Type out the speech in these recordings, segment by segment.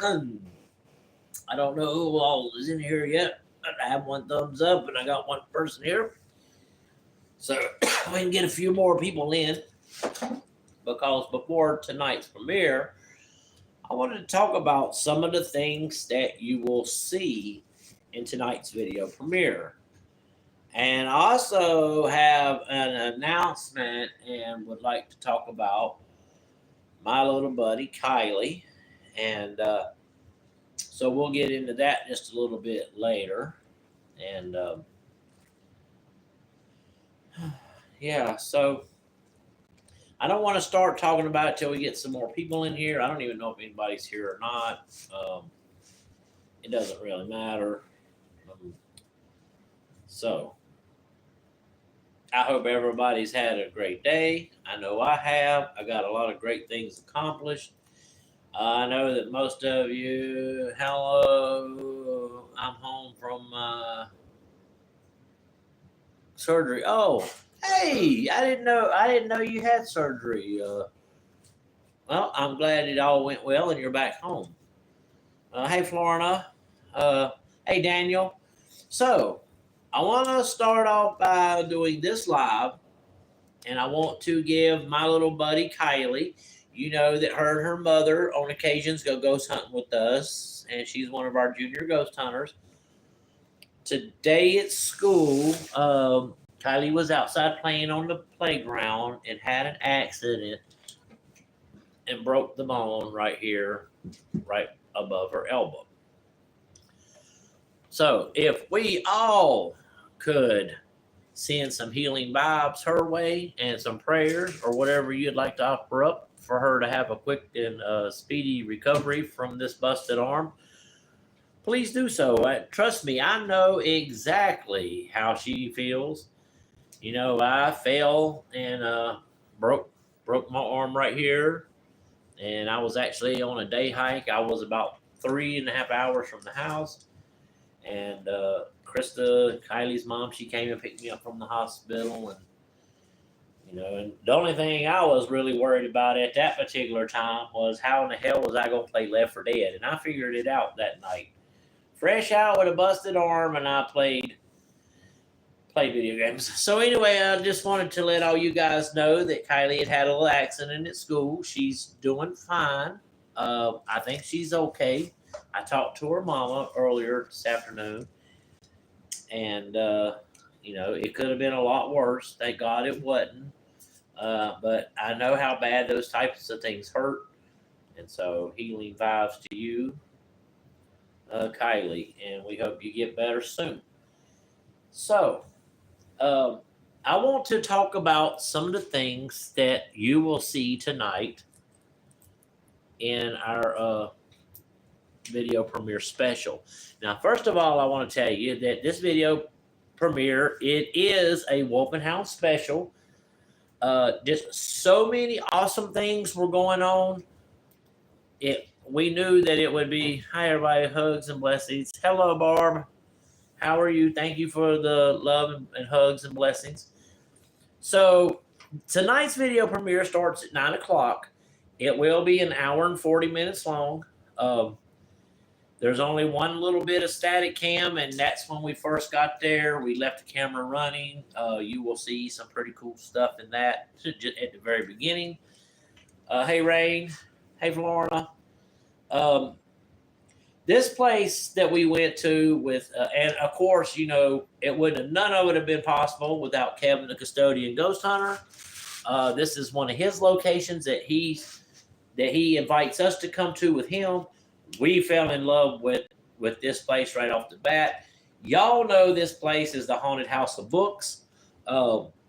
I don't know who all is in here yet, but I have one thumbs up and I got one person here. So we can get a few more people in because before tonight's premiere, I wanted to talk about some of the things that you will see in tonight's video premiere. And I also have an announcement and would like to talk about my little buddy Kylie. And so we'll get into that just a little bit later. And yeah, so I don't want to start talking about it till we get some more people in here. I don't even know if anybody's here or not. It doesn't really matter. So I hope everybody's had a great day. I know I have. I got a lot of great things accomplished. I know that most of you, hello, I'm home from surgery. Oh, hey, I didn't know you had surgery. Well, I'm glad it all went well and you're back home. Hey, Florina. Hey, Daniel. So, I want to start off by doing this live, and I want to give my little buddy Kylie. You know that her and her mother on occasions go ghost hunting with us, and she's one of our junior ghost hunters. Today at school, Kylie was outside playing on the playground and had an accident and broke the bone right here, right above her elbow. So if we all could send some healing vibes her way and some prayers or whatever you'd like to offer up for her to have a quick and speedy recovery from this busted arm, please do so. Trust me, I know exactly how she feels. You know, I fell and broke my arm right here, and I was actually on a day hike. I was about 3.5 hours from the house, and Krista, Kylie's mom, she came and picked me up from the hospital, and and the only thing I was really worried about at that particular time was how in the hell was I gonna play Left 4 Dead, and I figured it out that night. Fresh out with a busted arm, and I played video games. So anyway, I just wanted to let all you guys know that Kylie had a little accident at school. She's doing fine. I think she's okay. I talked to her mama earlier this afternoon, and it could have been a lot worse. Thank God it wasn't. But I know how bad those types of things hurt, and so healing vibes to you, Kylie, and we hope you get better soon. So, I want to talk about some of the things that you will see tonight in our video premiere special. Now, first of all, I want to tell you that this video premiere, it is a Wolf and Hound special. Just so many awesome things were going on. We knew that it would be, hi everybody, hugs and blessings. Hello, Barb. How are you? Thank you for the love and hugs and blessings. So tonight's video premiere starts at 9 o'clock. It will be an hour and 40 minutes long. There's only one little bit of static cam, and that's when we first got there. We left the camera running. You will see some pretty cool stuff in that at the very beginning. Hey, Rain. Hey, Florina. This place that we went to with, and of course, it wouldn't. None of it have been possible without Kevin, the custodian ghost hunter. This is one of his locations that he invites us to come to with him. We fell in love with this place right off the bat. Y'all know this place is the Haunted House of Books.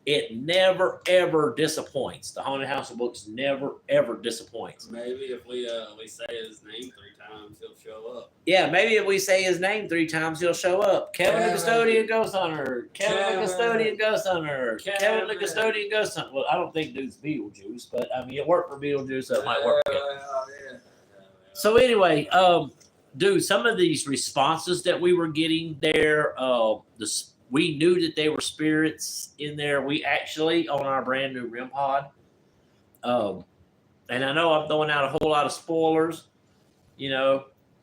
It never, ever disappoints. The Haunted House of Books never, ever disappoints. Maybe if we say his name 3 times, he'll show up. Yeah, maybe if we say his name 3 times, he'll show up. Kevin the Custodian Ghost Hunter. Kevin the Custodian Ghost Hunter. Kevin the Custodian Ghost Hunter. Well, I don't think dude's Beetlejuice, but I mean, it worked for Beetlejuice, so it might work for him. Yeah. So anyway, dude, some of these responses that we were getting there, we knew that they were spirits in there. We actually, on our brand new REM pod, and I know I'm throwing out a whole lot of spoilers,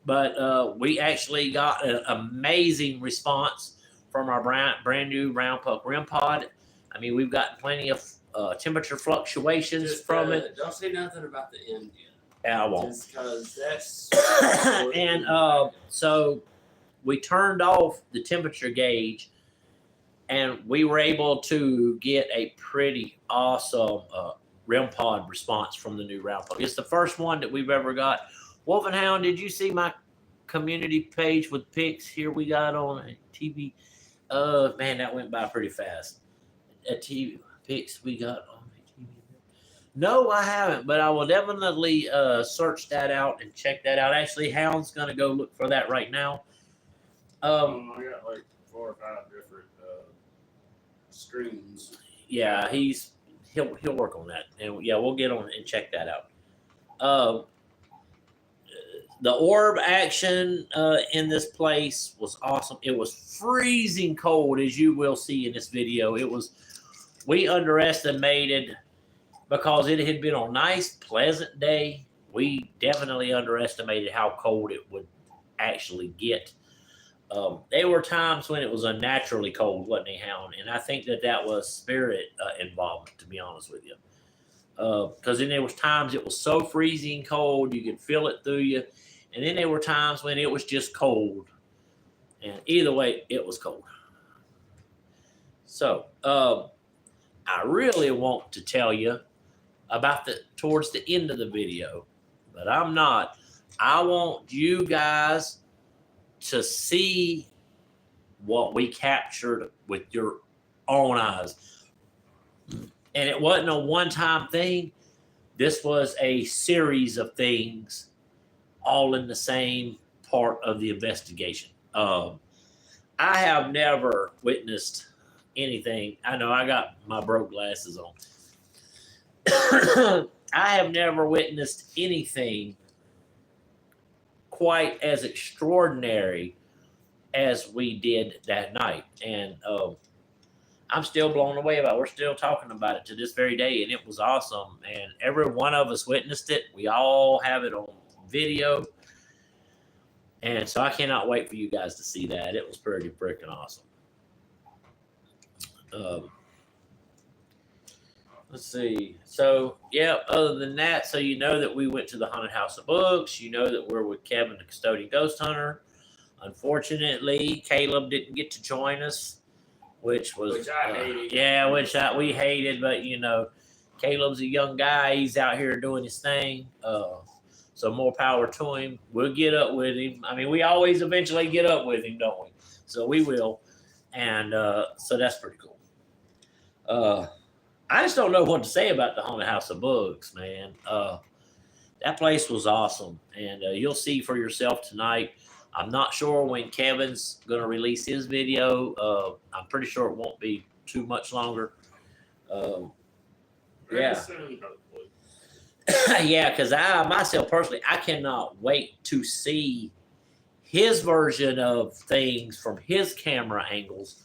But we actually got an amazing response from our brand new round puck rim pod. I mean, we've gotten plenty of temperature fluctuations from it. Don't say nothing about the end yet. Yeah, I won't. Just because that's. And so we turned off the temperature gauge, and we were able to get a pretty awesome rim pod response from the new round puck. It's the first one that we've ever got. Wolf and Hound, did you see my community page with pics here we got on TV? Man, that went by pretty fast. TV pics we got on TV. No, I haven't, but I will definitely search that out and check that out. Actually, Hound's gonna go look for that right now. I got like 4 or 5 different screens. Yeah, he'll work on that, and yeah, we'll get on and check that out. The orb action in this place was awesome. It was freezing cold, as you will see in this video. We underestimated, because it had been a nice, pleasant day. We definitely underestimated how cold it would actually get. There were times when it was unnaturally cold, wasn't it, Hound? And I think that was spirit involvement, to be honest with you. Because then there was times it was so freezing cold, you could feel it through you. And then there were times when it was just cold. And either way, it was cold. So, I really want to tell you about towards the end of the video, but I'm not. I want you guys to see what we captured with your own eyes. And it wasn't a one-time thing. This was a series of things all in the same part of the investigation. I have never witnessed anything. I know I got my broke glasses on. I have never witnessed anything quite as extraordinary as we did that night. And I'm still blown away about it. We're still talking about it to this very day, and it was awesome. And every one of us witnessed it. We all have it on video. And so I cannot wait for you guys to see that. It was pretty freaking awesome. Let's see. So, yeah, other than that, so you know that we went to the Haunted House of Books. You know that we're with Kevin, the Custodian Ghost Hunter. Unfortunately, Caleb didn't get to join us, which I hated. Yeah, we hated, but, you know, Caleb's a young guy. He's out here doing his thing. So more power to him. We'll get up with him. I mean, we always eventually get up with him, don't we? So we will. And so that's pretty cool. I just don't know what to say about the Haunted House of Bugs, man. That place was awesome. And you'll see for yourself tonight. I'm not sure when Kevin's going to release his video. I'm pretty sure it won't be too much longer. Very soon, hopefully. Yeah, because I myself personally, I cannot wait to see his version of things from his camera angles.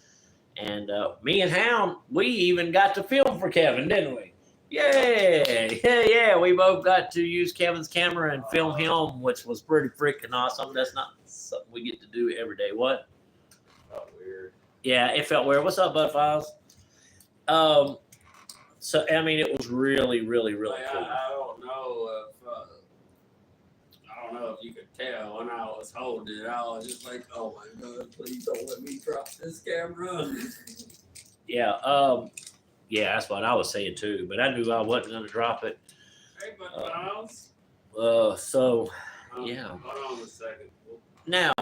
And me and Hound, we even got to film for Kevin, didn't we? Yeah. We both got to use Kevin's camera and film him, which was pretty freaking awesome. That's not something we get to do every day. What? Felt weird. Yeah, it felt weird. What's up, Bud Files? So, I mean, it was really, really, really cool. I don't know if you could tell when I was holding it. I was just like, oh my God, please don't let me drop this camera. Yeah, that's what I was saying too, but I knew I wasn't going to drop it. Hey, but Miles. Yeah. Hold on a second. Now,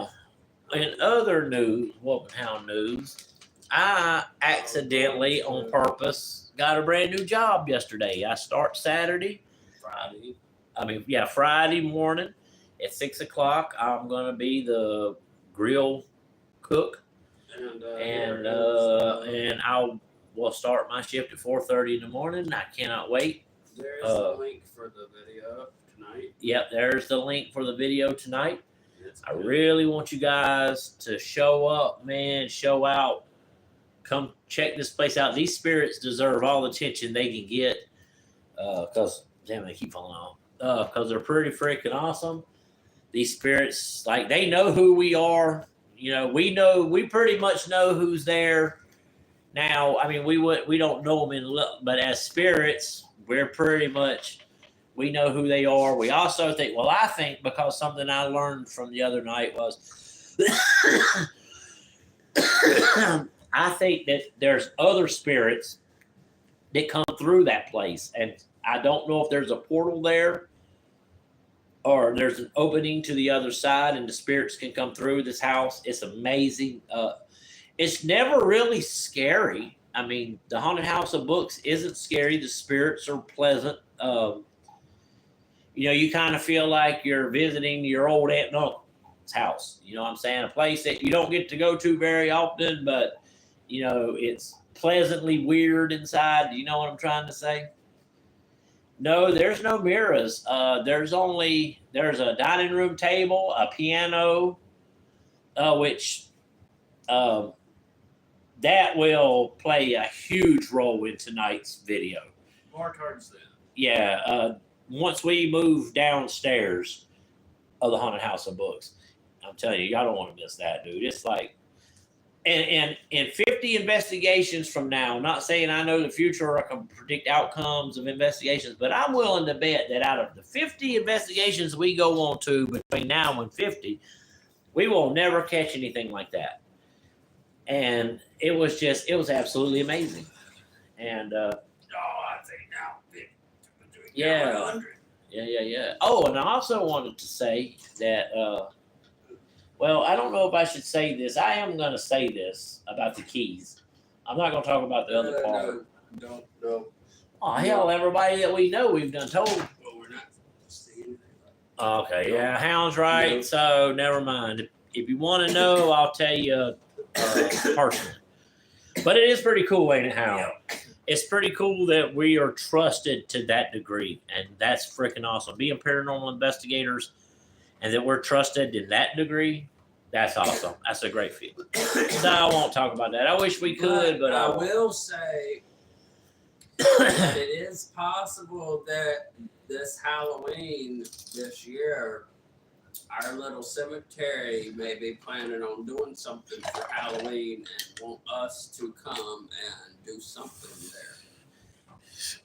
in other news, Wolf and Hound news, I accidentally, on purpose, got a brand new job yesterday. I start Friday morning at 6 o'clock. I'm going to be the grill cook. And we'll start my shift at 4:30 in the morning. I cannot wait. There's the link for the video tonight. Yep, there's the link for the video tonight. I really want you guys to show up, man, show out. Come check this place out. These spirits deserve all the attention they can get because, damn, they keep falling off. Because they're pretty freaking awesome. these spirits, like they know who we are. We pretty much know who's there. Now, I mean, we don't know them but as spirits, we're pretty much, we know who they are. We also think, well, I think because something I learned from the other night was, I think that there's other spirits that come through that place. And I don't know if there's a portal there or there's an opening to the other side and the spirits can come through this house. It's amazing. It's never really scary. I mean, the Haunted House of Books isn't scary. The spirits are pleasant. You kind of feel like you're visiting your old aunt and uncle's house. You know what I'm saying? A place that you don't get to go to very often, but, it's pleasantly weird inside. Do you know what I'm trying to say? No, there's no mirrors. There's a dining room table, a piano, which that will play a huge role in tonight's video. More towards that. Yeah. Once we move downstairs of the Haunted House of Books, I'm telling you, y'all don't want to miss that, dude. It's like, and 50 investigations from now, I'm not saying I know the future or I can predict outcomes of investigations, but I'm willing to bet that out of the 50 investigations we go on to between now and 50, we will never catch anything like that. And it was absolutely amazing. And I think now 50. Yeah. 100. Yeah. Oh, and I also wanted to say that, well, I don't know if I should say this. I am going to say this about the keys. I'm not going to talk about the other part. No. Oh, hell, everybody that we know, we've done told. Well, we're not seeing it. Okay, yeah, Hound's right, so never mind. If you want to know, I'll tell you personally. But it is pretty cool, ain't it, Hound? Yeah. It's pretty cool that we are trusted to that degree, and that's freaking awesome. Being paranormal investigators, and that we're trusted in that degree, that's awesome. That's a great feeling. So I won't talk about that. I wish we could, but I will say that it is possible that this Halloween this year, our little cemetery may be planning on doing something for Halloween and want us to come and do something there.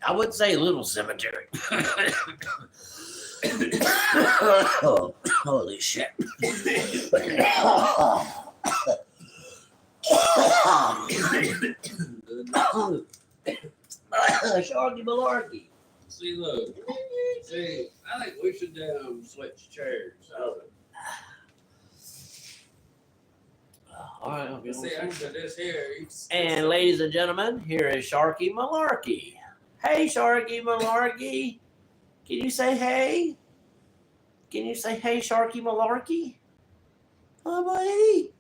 I would say little cemetery. Holy shit. Sharky malarkey. See, look. See, I think we should switch chairs. All right, okay. See, after this here. And ladies and gentlemen, here is Sharky Malarkey. Hey, Sharky Malarkey. Can you say hey? Can you say hey, Sharky Malarkey? Oh, buddy.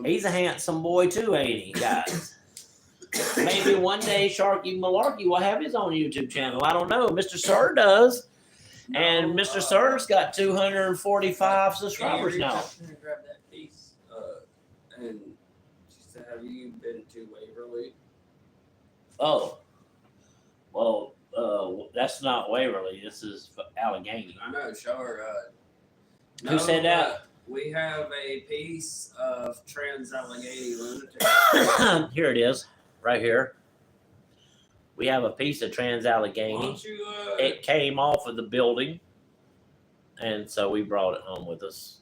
He's a handsome boy too, ain't he, guys? Maybe one day Sharky Malarkey will have his own YouTube channel. I don't know. Mr. Sir does. And Mr. Sir's got 245 subscribers now. Grab that piece. And she said, have you been to Waverly? Oh. Well, that's not Waverly. This is Allegheny. I know, sure. Who said that? We have a piece of Trans-Allegheny Lunatic. Here it is, right here. We have a piece of Trans-Allegheny. It came off of the building, and so we brought it home with us.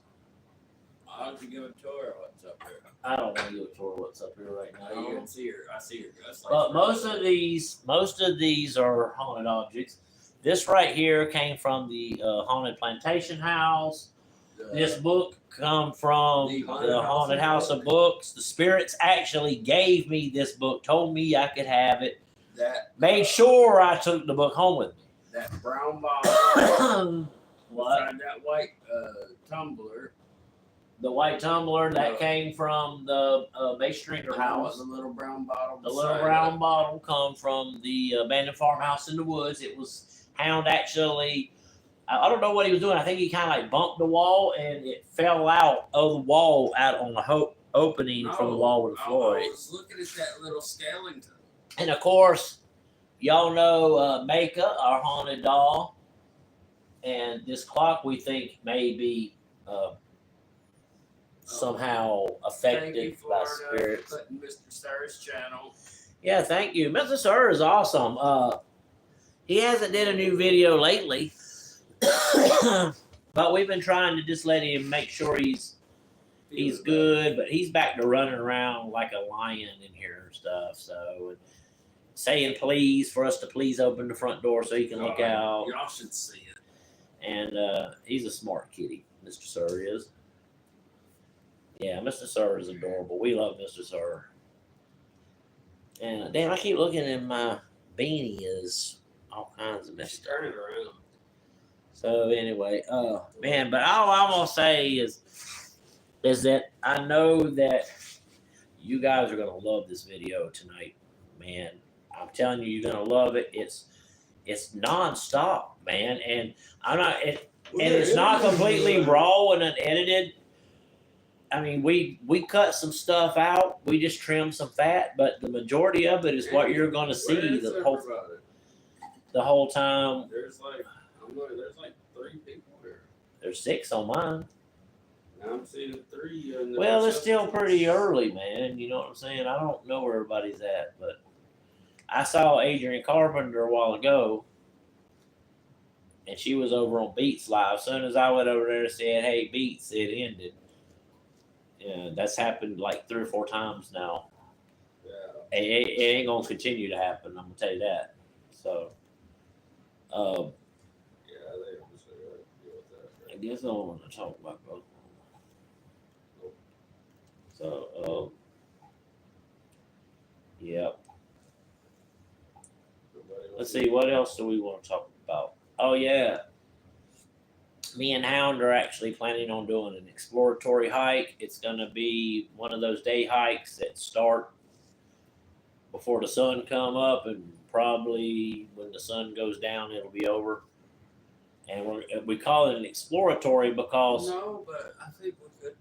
I'll have to give a tour of what's up here. I don't want to give a tour of what's up here right now. You can see her. I see her. But most of these are haunted objects. This right here came from the haunted plantation house. This book come from the Haunted House of Books. The spirits actually gave me this book, told me I could have it. Made sure I took the book home with me. That brown bottle. What? That white tumbler. The white tumbler that came from the Base Stringer house. The little brown bottle. The little brown bottle come from the abandoned farmhouse in the woods. It was Hound actually. I don't know what he was doing. I think he kind of like bumped the wall and it fell out of the wall out on the opening from the wall with the floor. I was looking at that little skeleton. And of course, y'all know Maka, our haunted doll. And this clock we think may be somehow Thank you, affected by Florida, spirits. for putting Mr. Sir's channel. Yeah, thank you. Mr. Sir is awesome. He hasn't did a new video lately, but we've been trying to just let him make sure he's good. But he's back to running around like a lion in here and stuff. So saying please for us to please open the front door so he can look out. Y'all should see it. And he's a smart kitty, Mr. Sir is. Yeah, Mr. Sir is adorable. We love Mr. Sir. And damn, I keep looking and my beanie is all kinds of messed up. Turn it around. So anyway, man, but all I'm gonna say is that I know that you guys are gonna love this video tonight, man. I'm telling you, you're gonna love it. It's nonstop, man, and I'm not. And it's not completely raw and unedited. I mean, we cut some stuff out. We just trimmed some fat, but the majority of it is what you're going to see the whole time. There's like 3 people here. There's 6 on mine. Now I'm seeing 3. Well, it's still pretty early, man. You know what I'm saying? I don't know where everybody's at, but I saw Adrian Carpenter a while ago, and she was over on Beats Live. As soon as I went over there and said, "Hey, Beats," it ended. Yeah, that's happened like 3 or 4 times now. Yeah. It ain't gonna continue to happen. I'm gonna tell you that. So, Yeah, they obviously got to deal with that. I guess I don't want to talk about both. So, yep. Let's see, what else do we want to talk about? Oh yeah, me and Hound are actually planning on doing an exploratory hike. It's going to be one of those day hikes that start before the sun come up, and probably when the sun goes down, it'll be over. And we call it an exploratory because No, but I think we could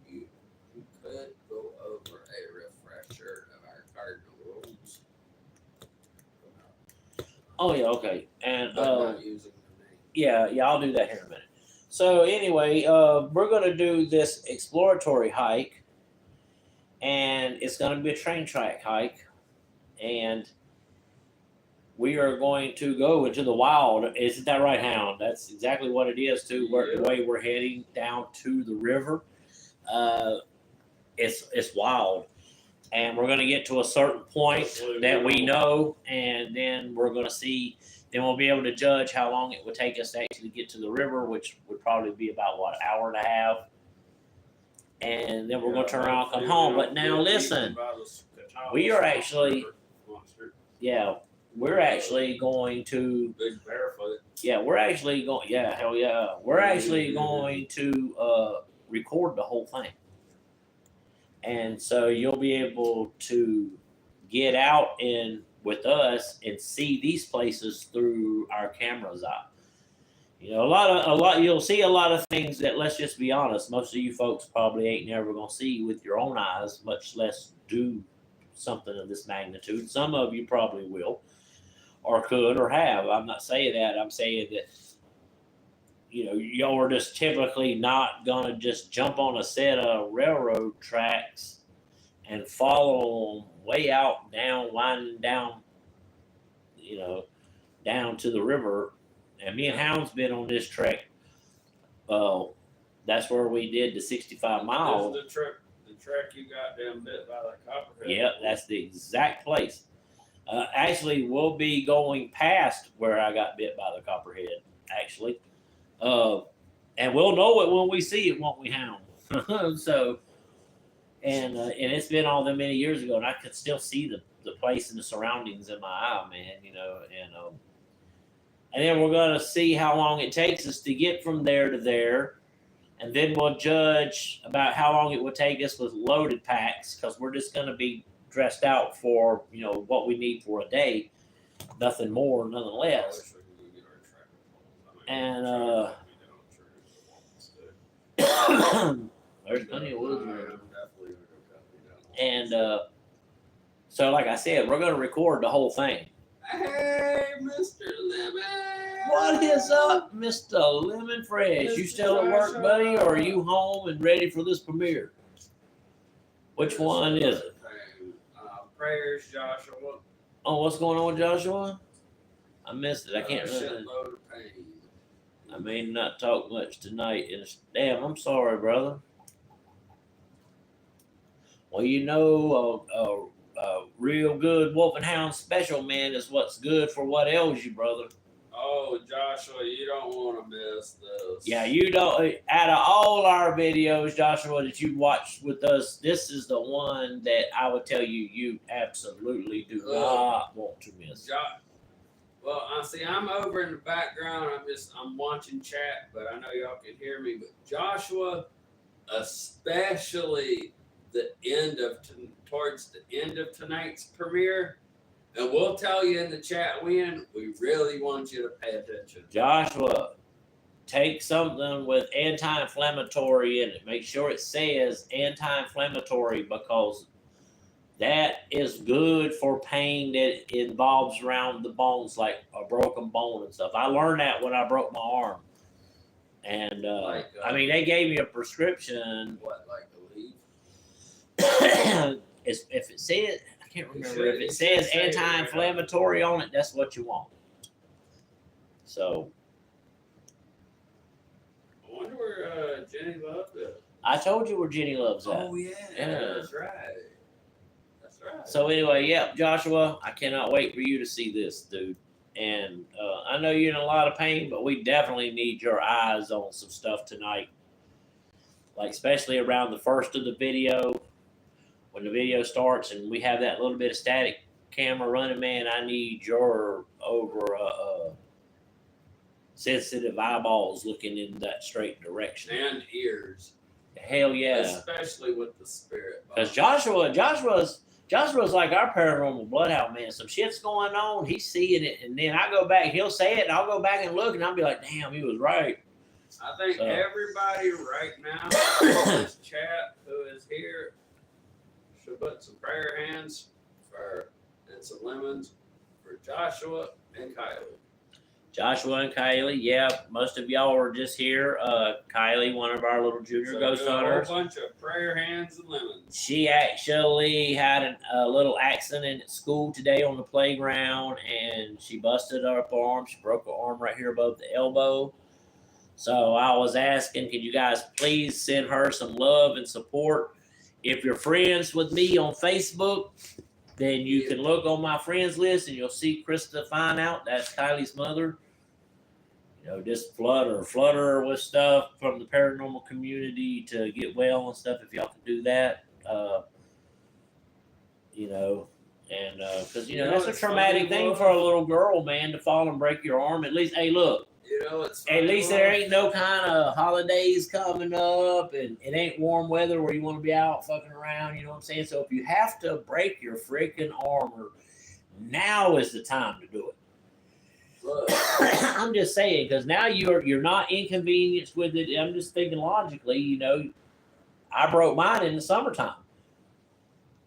go over a refresher of our cardinal rules. oh yeah, okay, and But not using the name. yeah, I'll do that here in a minute. So anyway, we're going to do this exploratory hike, and it's going to be a train track hike, and we are going to go into the wild. Isn't that right, Hound? That's exactly what it is too. The way we're heading down to the river, it's wild, and we're going to get to a certain point that we know, and then we're going to see. Then we'll be able to judge how long it would take us to actually get to the river, which would probably be about an hour and a half. And then we're going to turn around and come home. But now listen, we are actually, we're actually going to, Big barefoot. yeah, we're actually going, yeah, hell yeah, we're actually going to record the whole thing. And so you'll be able to get out in with us and see these places through our camera's eye. You know, a lot. You'll see a lot of things that, let's just be honest, most of you folks probably ain't never gonna see with your own eyes, much less do something of this magnitude. Some of you probably will, or could, or have. I'm not saying that. I'm saying that, you know, y'all are just typically not gonna just jump on a set of railroad tracks and follow them way out, winding down, you know, down to the river. And me and Hound's been on this trek. That's where we did the 65 miles. The track you got down bit by the copperhead. Yep, that's the exact place. Actually, we'll be going past where I got bit by the copperhead, actually. And we'll know it when we see it, won't we, Hound? So, and it's been all them many years ago, and I could still see the place and the surroundings in my eye, man, you know, and then we're going to see how long it takes us to get from there to there, and then we'll judge about how long it would take us with loaded packs, because we're just going to be dressed out for, you know, what we need for a day, nothing more, nothing less. And there's plenty of woods there. And so, like I said, we're going to record the whole thing. Hey, Mr. Lemon! what is up, Mr. Lemon Fresh? You still at work, buddy, or are you home and ready for this premiere? Which one is it? Prayers, Joshua. Oh, what's going on with Joshua? I missed it. I can't remember. Shitload of pain. I may not talk much tonight. Damn, I'm sorry, brother. Well, you know, a real good wolf and hound special, man, is what's good for what ails you, brother. Oh, Joshua, you don't want to miss this. Yeah, you don't. Out of all our videos, Joshua, that you watched with us, this is the one that I would tell you you absolutely do not want to miss. Well, I see. I'm over in the background. I'm watching chat, but I know y'all can hear me. But Joshua, especially towards the end of tonight's premiere. And we'll tell you in the chat when. We really want you to pay attention. Joshua, take something with anti-inflammatory in it. Make sure it says anti-inflammatory, because that is good for pain that involves around the bones, like a broken bone and stuff. I learned that when I broke my arm. And I mean, they gave me a prescription. What, like the leaf? If it says, I can't remember, if it says anti-inflammatory on it, that's what you want. So I wonder where Jenny Love is. I told you where Jenny Love's at. Oh yeah, that's right. That's right. So anyway, yeah, Joshua, I cannot wait for you to see this, dude. And I know you're in a lot of pain, but we definitely need your eyes on some stuff tonight. Like especially around the first of the video. When the video starts and we have that little bit of static camera running, man, I need your sensitive eyeballs looking in that straight direction. And ears. Hell yeah. Especially with the spirit. Because Joshua's like our paranormal bloodhound, man. Some shit's going on, he's seeing it, and then I go back, he'll say it, and I'll go back and look, and I'll be like, damn, he was right. I think everybody right now in this chat who is here should put some prayer hands and some lemons for Joshua and Kylie. Joshua and Kylie, yeah, most of y'all are just here. Kylie, one of our little junior ghost hunters. A whole bunch of prayer hands and lemons. She actually had a little accident at school today on the playground, and she busted up her arm. She broke her arm right here above the elbow. So I was asking, can you guys please send her some love and support? If you're friends with me on Facebook, then you can look on my friends list and you'll see Krista Fine Out. That's Kylie's mother. You know, just flutter with stuff from the paranormal community to get well and stuff. If y'all can do that, you know, and because you know that's a traumatic thing for a little girl, man, to fall and break your arm. At least, hey, look. You know, it's at least there ain't no kind of holidays coming up, and it ain't warm weather where you want to be out fucking around. You know what I'm saying? So if you have to break your freaking arm, now is the time to do it. I'm just saying, because now you're not inconvenienced with it. I'm just thinking logically. You know, I broke mine in the summertime,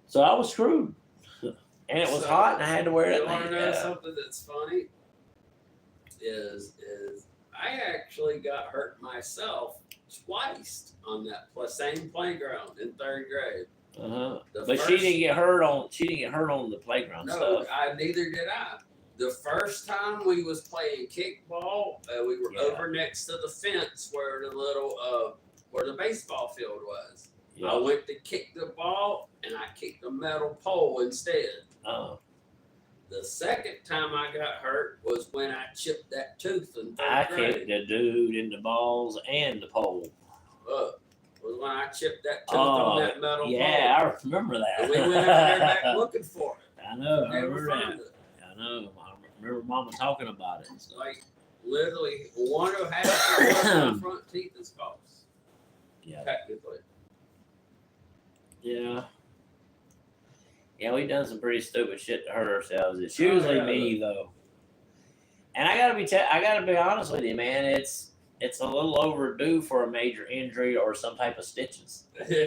so I was screwed, and it was hot, and I had to wear it. You want to know something that's funny? Is I actually got hurt myself twice on that same playground in third grade. But she didn't get hurt on the playground stuff. Neither did I. The first time we was playing kickball, we were over next to the fence where the baseball field was. Yeah. I went to kick the ball and I kicked a metal pole instead. The second time I got hurt was when I chipped that tooth in third grade. Kicked the dude in the balls and the pole. Was when I chipped that tooth on that metal pole. Yeah, I remember that. And we went over there back looking for it. I know. I remember that. I know. I remember Mama talking about it. Like literally one of half of my front teeth is false. Yeah. Technically. Yeah. Yeah, we've done some pretty stupid shit to hurt ourselves. It's usually me though, and I gotta be honest with you, man. It's a little overdue for a major injury or some type of stitches. Yeah.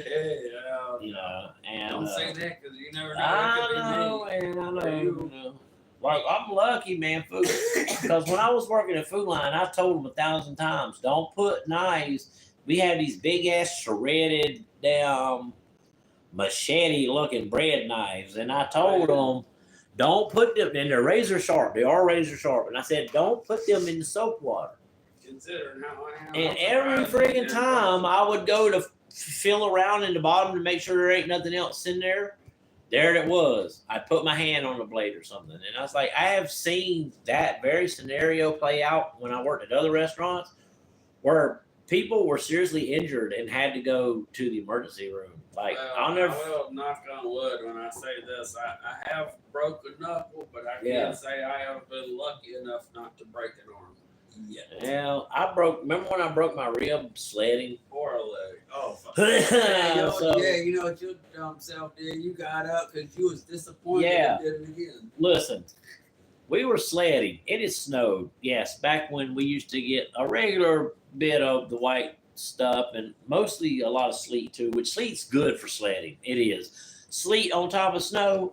You know, and don't say that because you never know. I know. Like, I'm lucky, man, food. Because when I was working at Food Line, I told them 1,000 times, don't put knives. We have these big ass shredded down machete looking bread knives. And I told them, don't put them, and they're razor sharp. They are razor sharp. And I said, don't put them in the soap water. Considering how I am. And every freaking time I would go to feel around in the bottom to make sure there ain't nothing else in there, there it was. I put my hand on the blade or something. And I was like, I have seen that very scenario play out when I worked at other restaurants where people were seriously injured and had to go to the emergency room. Like, I'll never. I will knock on wood when I say this. I have broken a knuckle, but I Yeah. can't say I have been lucky enough not to break an arm. Yeah. Yeah, remember when I broke my rib sledding? Or a leg. Oh, fuck. So- you know what your dumb self did? You got up because you was disappointed Yeah. and did it again. Listen, we were sledding. It had snowed. Yes, back when we used to get a regular bit of the white stuff and mostly a lot of sleet too, which sleet's good for sledding. It is. Sleet on top of snow,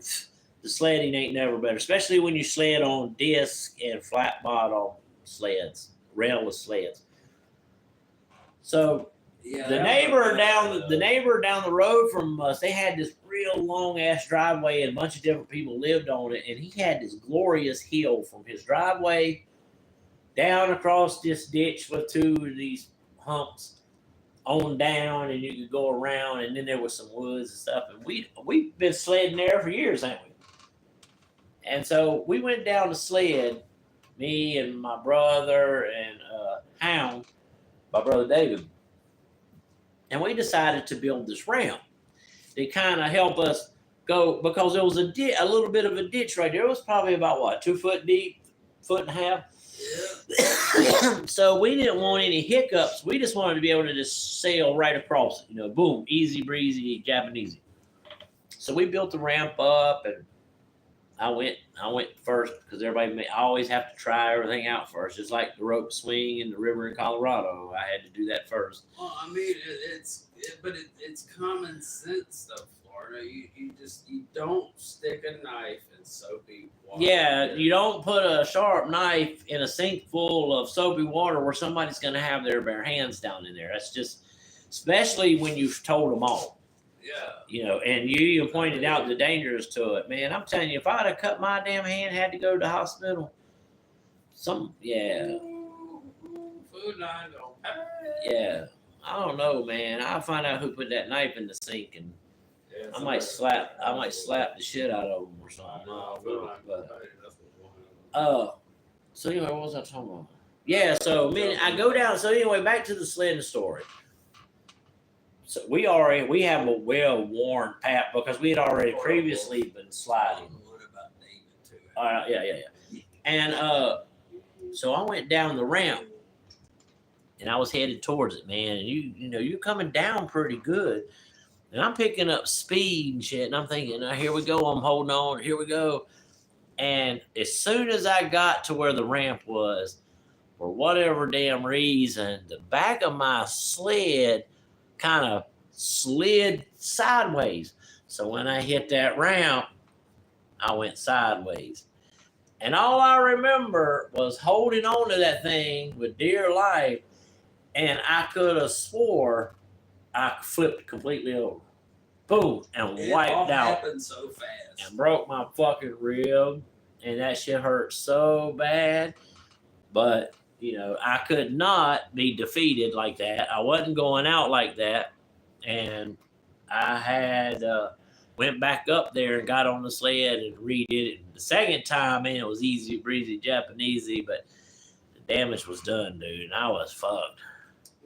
the sledding ain't never better, especially when you sled on disc and flat bottom sleds, railless sleds. So Yeah. the neighbor down the road from us, they had this real long ass driveway and a bunch of different people lived on it, and he had this glorious hill from his driveway down across this ditch with two of these humps on down, and you could go around, and then there was some woods and stuff, and we've been sledding there for years, haven't we? And so we went down the sled, me and my brother and Hound, my brother David, and we decided to build this ramp to kind of help us go, because there was a little bit of a ditch right there. It was probably about what, 2 foot deep, foot and a half. Yeah. So we didn't want any hiccups. We just wanted to be able to just sail right across it. You know, boom, easy breezy, Japanese. So we built the ramp up, and I went first because I always have to try everything out first, just like the rope swing in the river in Colorado. I had to do that first. Well, I mean, it's common sense stuff, Florida. You don't stick a knife in soapy water. Yeah, you don't put a sharp knife in a sink full of soapy water where somebody's going to have their bare hands down in there. That's just, especially when you've told them off. Yeah. You know, and you even pointed out the dangers to it, man. I'm telling you, if I'd have cut my damn hand, had to go to the hospital, yeah. Food Line don't pay. Yeah. I don't know, man. I'll find out who put that knife in the sink, and I might slap the shit out of them or something. I don't know, but, so anyway, what was I talking about? Yeah, so I go down. So anyway, back to the sledding story. So we have a well-worn path because we had already previously been sliding. What about David too? Yeah. And so I went down the ramp, and I was headed towards it, man. And you're coming down pretty good, and I'm picking up speed and shit. And I'm thinking, here we go. I'm holding on. Here we go. And as soon as I got to where the ramp was, for whatever damn reason, the back of my sled kind of slid sideways. So when I hit that ramp, I went sideways. And all I remember was holding on to that thing with dear life, and I could have swore I flipped completely over. Boom, and wiped out. It happened so fast. And broke my fucking rib, and that shit hurt so bad. But I could not be defeated like that. I wasn't going out like that. And I had went back up there and got on the sled and redid it. The second time, man, it was easy breezy Japanesey, but the damage was done, dude. And I was fucked.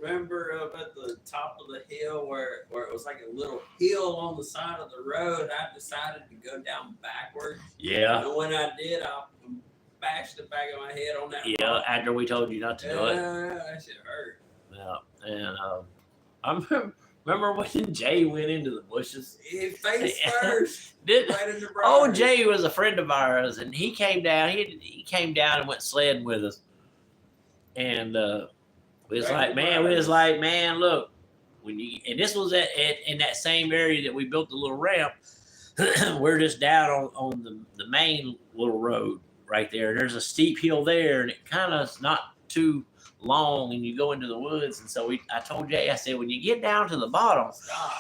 Remember up at the top of the hill where it was like a little hill on the side of the road? I decided to go down backwards. Yeah. And when I did, I bashed the back of my head on that. Yeah, rock. After we told you not to do it. Yeah, that shit hurt. Yeah, and I remember when Jay went into the bushes. Face first. Right in the Jay was a friend of ours, and he came down. He came down and went sledding with us, and we was like, man, look, and this was in that same area that we built the little ramp. We're just down on the main little road. right there. There's a steep hill there, and it kind of is not too long, and you go into the woods. And so I told Jay, I said, when you get down to the bottom, Stop.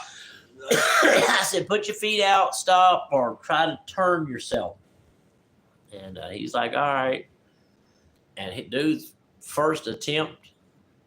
I said, put your feet out, stop, or try to turn yourself. And he's like, all right. And dude's first attempt,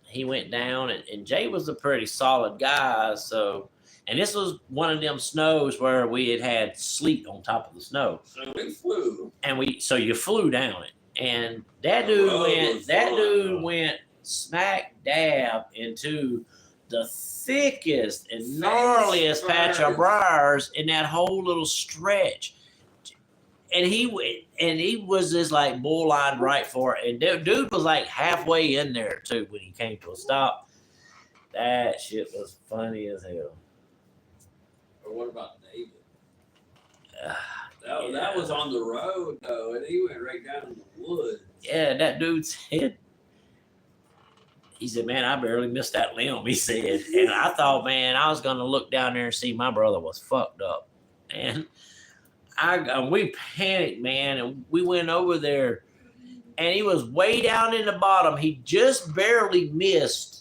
he went down, and Jay was a pretty solid guy. So, and this was one of them snows where we had sleet on top of the snow. So we flew. So you flew down it. And that The dude road went smack dab into the thickest and gnarliest patch of briars in that whole little stretch. And he was just like bull lined right for it. And dude was like halfway in there too when he came to a stop. That shit was funny as hell. Or what about David? That was on the road though, and he went right down in the woods. Yeah, that dude said, he said, man, I barely missed that limb, he said. And I thought, man, I was going to look down there and see my brother was fucked up. And we panicked, man, and we went over there, and he was way down in the bottom. He just barely missed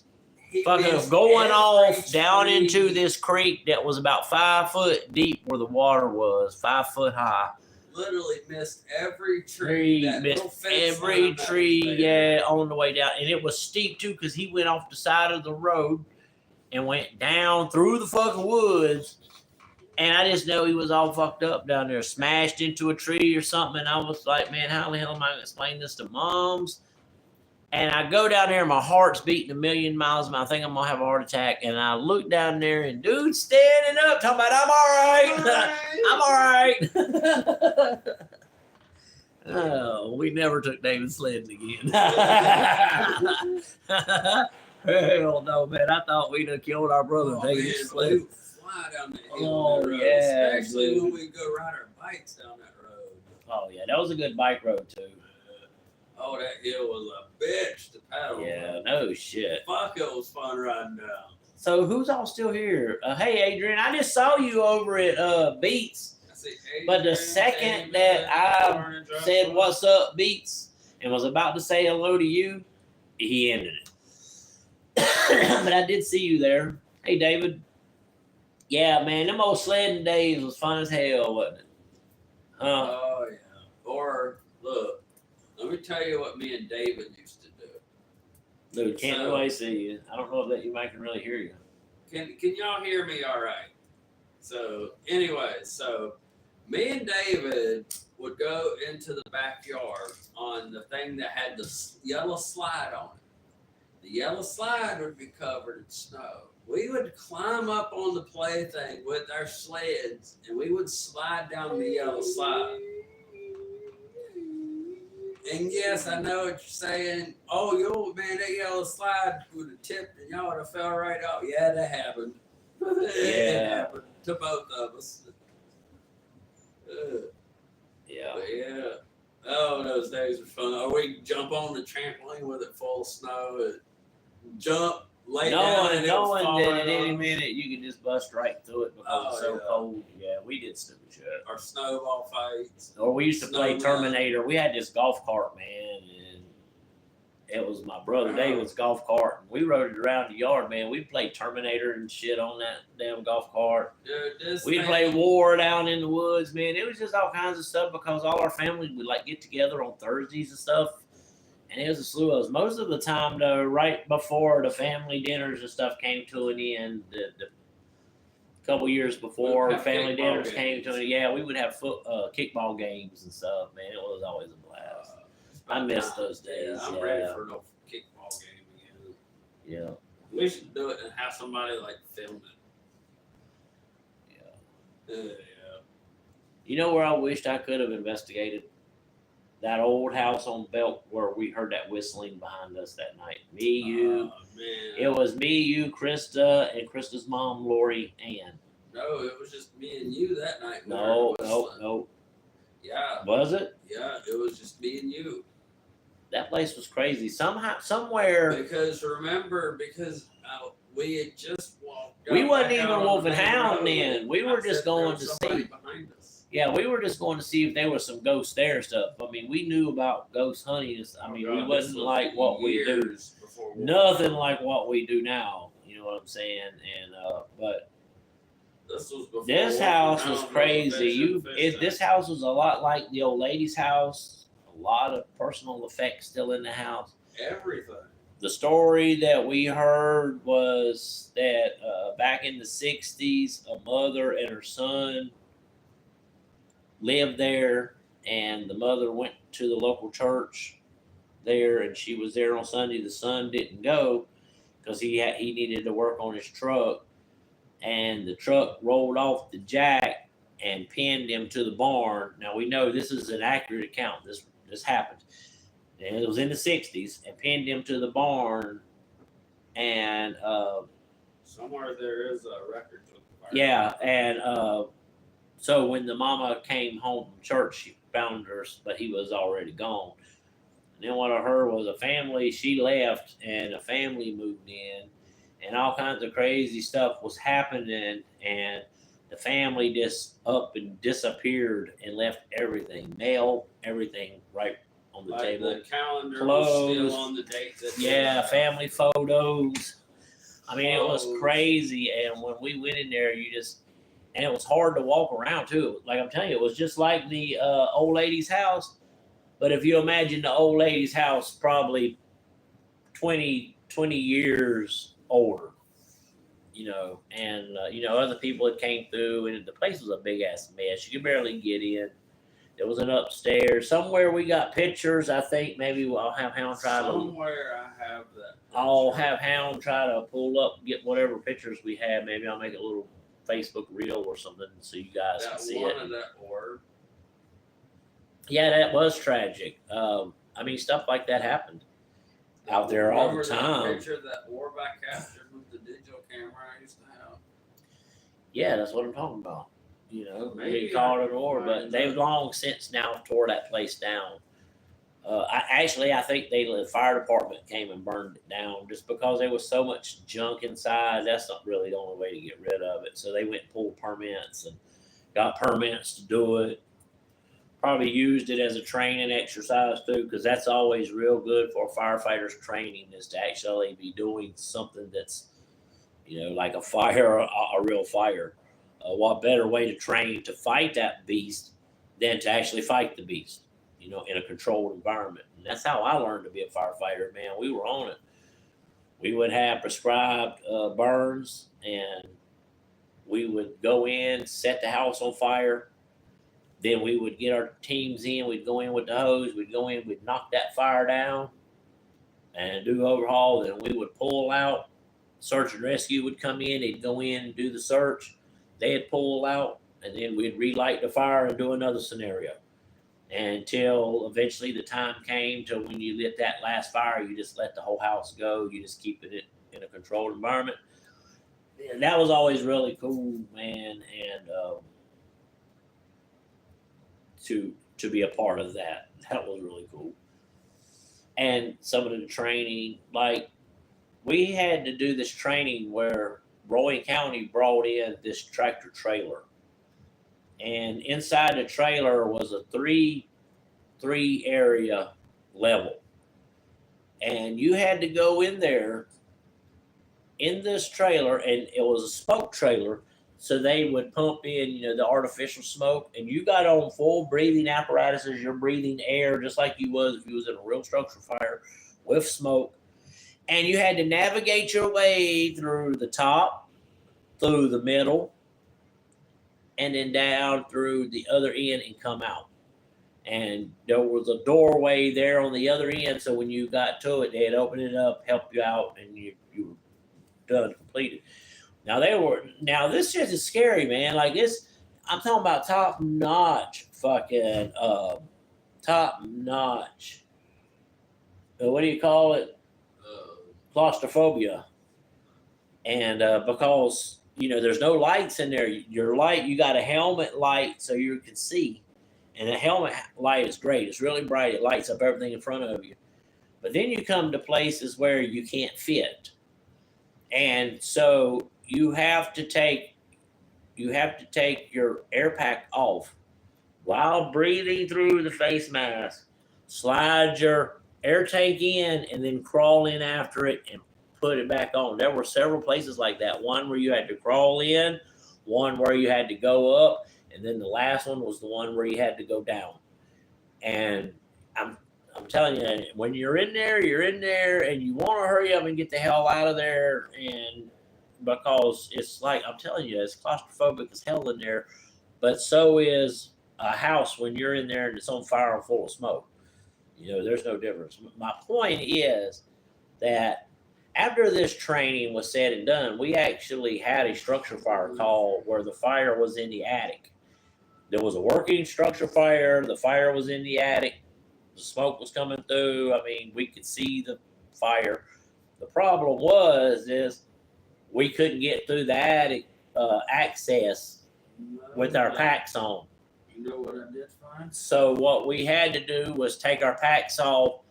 going off down into this creek that was about 5 foot deep where the water was, 5 foot high. Literally missed every tree. Missed every tree, yeah, on the way down. And it was steep too, because he went off the side of the road and went down through the fucking woods. And I just know he was all fucked up down there, smashed into a tree or something. And I was like, man, how the hell am I going to explain this to moms? And I go down there, and my heart's beating a million miles. And I think I'm going to have a heart attack. And I look down there, and dude's standing up, talking about, I'm all right. I'm all right. Oh, we never took David sledding again. Hell no, man. I thought we'd have killed our brother taking his sledding. Fly down the hill. Yeah. Especially when we go ride our bikes down that road. Oh, yeah. That was a good bike road, too. Oh, that hill was a bitch to paddle. Yeah, no shit. Fuck, it was fun riding down. So who's all still here? Hey, Adrian, I just saw you over at Beats. I see Adrian, But the second that I said what's up, Beats, and was about to say hello to you, he ended it. But I did see you there. Hey, David. Yeah, man, them old sledding days was fun as hell, wasn't it? Huh? Oh, yeah. Or, look. Let me tell you what me and David used to do. Dude, can't nobody see you. I don't know if you can really hear you. Can y'all hear me all right? So, anyway, me and David would go into the backyard on the thing that had the yellow slide on it. The yellow slide would be covered in snow. We would climb up on the plaything with our sleds, and we would slide down the yellow slide. And yes, I know what you're saying. Oh, yo, man, that yellow slide would have tipped and y'all would have fell right off. Yeah, that happened. It happened to both of us. Yeah. But yeah. Oh, those days were fun. Or we'd jump on the trampoline with it full of snow and jump, lay down, and knowing that right at any off. minute you could just bust right through it because it's so cold. Yeah, we did stupid shit. Or snowball fights. Or we used to play Snowman. Terminator. We had this golf cart, man, and it was my brother David's golf cart. And we rode it around the yard, man. We played Terminator and shit on that damn golf cart. Dude, We played war down in the woods, man. It was just all kinds of stuff because all our family would like get together on Thursdays and stuff. And it was a slew of us. Most of the time, though, right before the family dinners and stuff came to an end, the couple years before family dinners came to an end, yeah, we would have kickball games and stuff, man. It was always a blast. I miss those days. I'm ready for no kickball game again. Yeah. We should do it and have somebody like film it. Yeah. You know where I wished I could have investigated? That old house on Belt where we heard that whistling behind us that night. Me, you. Man. It was me, you, Krista, and Krista's mom, Lori, Ann. No, it was just me and you that night. No. Yeah. Was it? Yeah, it was just me and you. That place was crazy. Somewhere. Because we had just walked. We wasn't even wolfing Hound then. We were just going to see. Behind us. Yeah, we were just going to see if there was some ghost there and stuff. I mean, we knew about ghost hunting. I mean, we wasn't like what we do. Nothing like what we do now. You know what I'm saying? And but this house was crazy. This house was a lot like the old lady's house. A lot of personal effects still in the house. Everything. The story that we heard was that back in the 60s, a mother and her son lived there, and the mother went to the local church there, and she was there on Sunday. The son didn't go because he needed to work on his truck, and the truck rolled off the jack and pinned him to the barn. Now we know this is an accurate account. This happened, and it was in the 60s, and pinned him to the barn, and somewhere there is a record of the fire. Yeah, and so when the mama came home from church, she found her, but he was already gone. And then what I heard was a family, she left, and a family moved in, and all kinds of crazy stuff was happening, and the family just up and disappeared and left everything, mail, everything right on the table. The calendar Clothes, was still on the date that family photos. I mean, it was crazy, and when we went in there, and it was hard to walk around too. Like I'm telling you, it was just like the old lady's house. But if you imagine the old lady's house, probably 20 years older, and other people that came through, and the place was a big ass mess. You could barely get in. There was an upstairs somewhere. We got pictures. I think maybe I'll have Hound try to. Somewhere I have that. I'll have Hound try to pull up, get whatever pictures we have. Maybe I'll make a little Facebook reel or something so you guys can see it. Of that orb. Yeah, that was tragic. I mean, stuff like that happened out there all the time. That picture of that orb I captured with the digital camera I used to have. Yeah, that's what I'm talking about. Maybe called it an orb, but they've long since now tore that place down. I think the fire department came and burned it down just because there was so much junk inside. That's not really the only way to get rid of it. So they went and pulled permits and got permits to do it. Probably used it as a training exercise too, because that's always real good for firefighters training, is to actually be doing something that's, like a fire, a real fire. What better way to train to fight that beast than to actually fight the beast? In a controlled environment. And that's how I learned to be a firefighter, man. We were on it. We would have prescribed burns, and we would go in, set the house on fire. Then we would get our teams in. We'd go in with the hose. We'd go in. We'd knock that fire down and do overhaul. Then we would pull out. Search and rescue would come in. They'd go in and do the search. They'd pull out, and then we'd relight the fire and do another scenario. Until eventually the time came to when you lit that last fire, you just let the whole house go. You just keep it in a controlled environment. And that was always really cool, man. And to be a part of that was really cool. And some of the training, like we had to do this training where Rowan County brought in this tractor trailer. And inside the trailer was a three area level. And you had to go in there in this trailer, and it was a smoke trailer. So they would pump in, the artificial smoke, and you got on full breathing apparatuses. You're breathing air just like you was if you was in a real structure fire with smoke. And you had to navigate your way through the top, through the middle, and then down through the other end and come out. And there was a doorway there on the other end, so when you got to it, they'd open it up, help you out, and you were done, completed. Now this shit is scary, man. Like this, I'm talking about top notch fucking top notch. What do you call it? Claustrophobia. And because there's no lights in there. Your light, you got a helmet light so you can see. And the helmet light is great. It's really bright. It lights up everything in front of you. But then you come to places where you can't fit. And so you have to take your air pack off while breathing through the face mask, slide your air tank in and then crawl in after it and put it back on. There were several places like that. One where you had to crawl in, one where you had to go up, and then the last one was the one where you had to go down. And I'm I'm telling you, when you're in there, and you want to hurry up and get the hell out of there, and because it's like I'm telling you, it's claustrophobic as hell in there. But so is a house when you're in there and it's on fire and full of smoke. There's no difference. My point is that after this training was said and done, we actually had a structure fire call where the fire was in the attic. There was a working structure fire. The fire was in the attic. The smoke was coming through. I mean, we could see the fire. The problem is we couldn't get through the attic access with our packs on. You know what I did find? So what we had to do was take our packs off,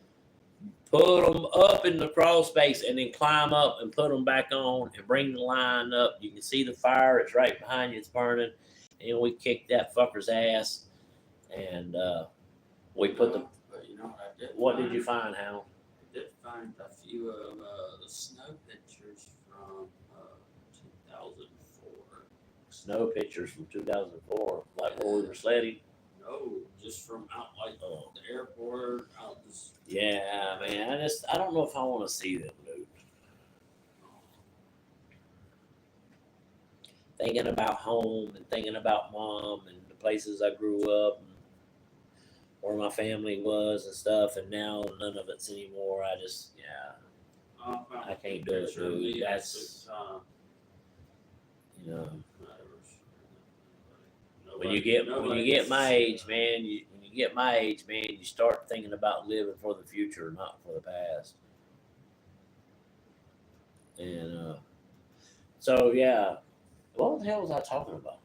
put them up in the crawl space, and then climb up and put them back on and bring the line up. You can see the fire; it's right behind you. It's burning, and we kicked that fucker's ass. And we put the. But you know what I did? What did you find, Hal? I did find a few of the snow pictures from 2004. Snow pictures from 2004, like where we were sledding. No, just from out like the airport, out this. Yeah, man. I don't know if I want to see them, dude. Thinking about home and thinking about mom and the places I grew up and where my family was and stuff, and now none of it's anymore. I can't do it, dude. That's when you get my age, man. When you get my age, man, you start thinking about living for the future, not for the past. And so yeah, what the hell was I talking about?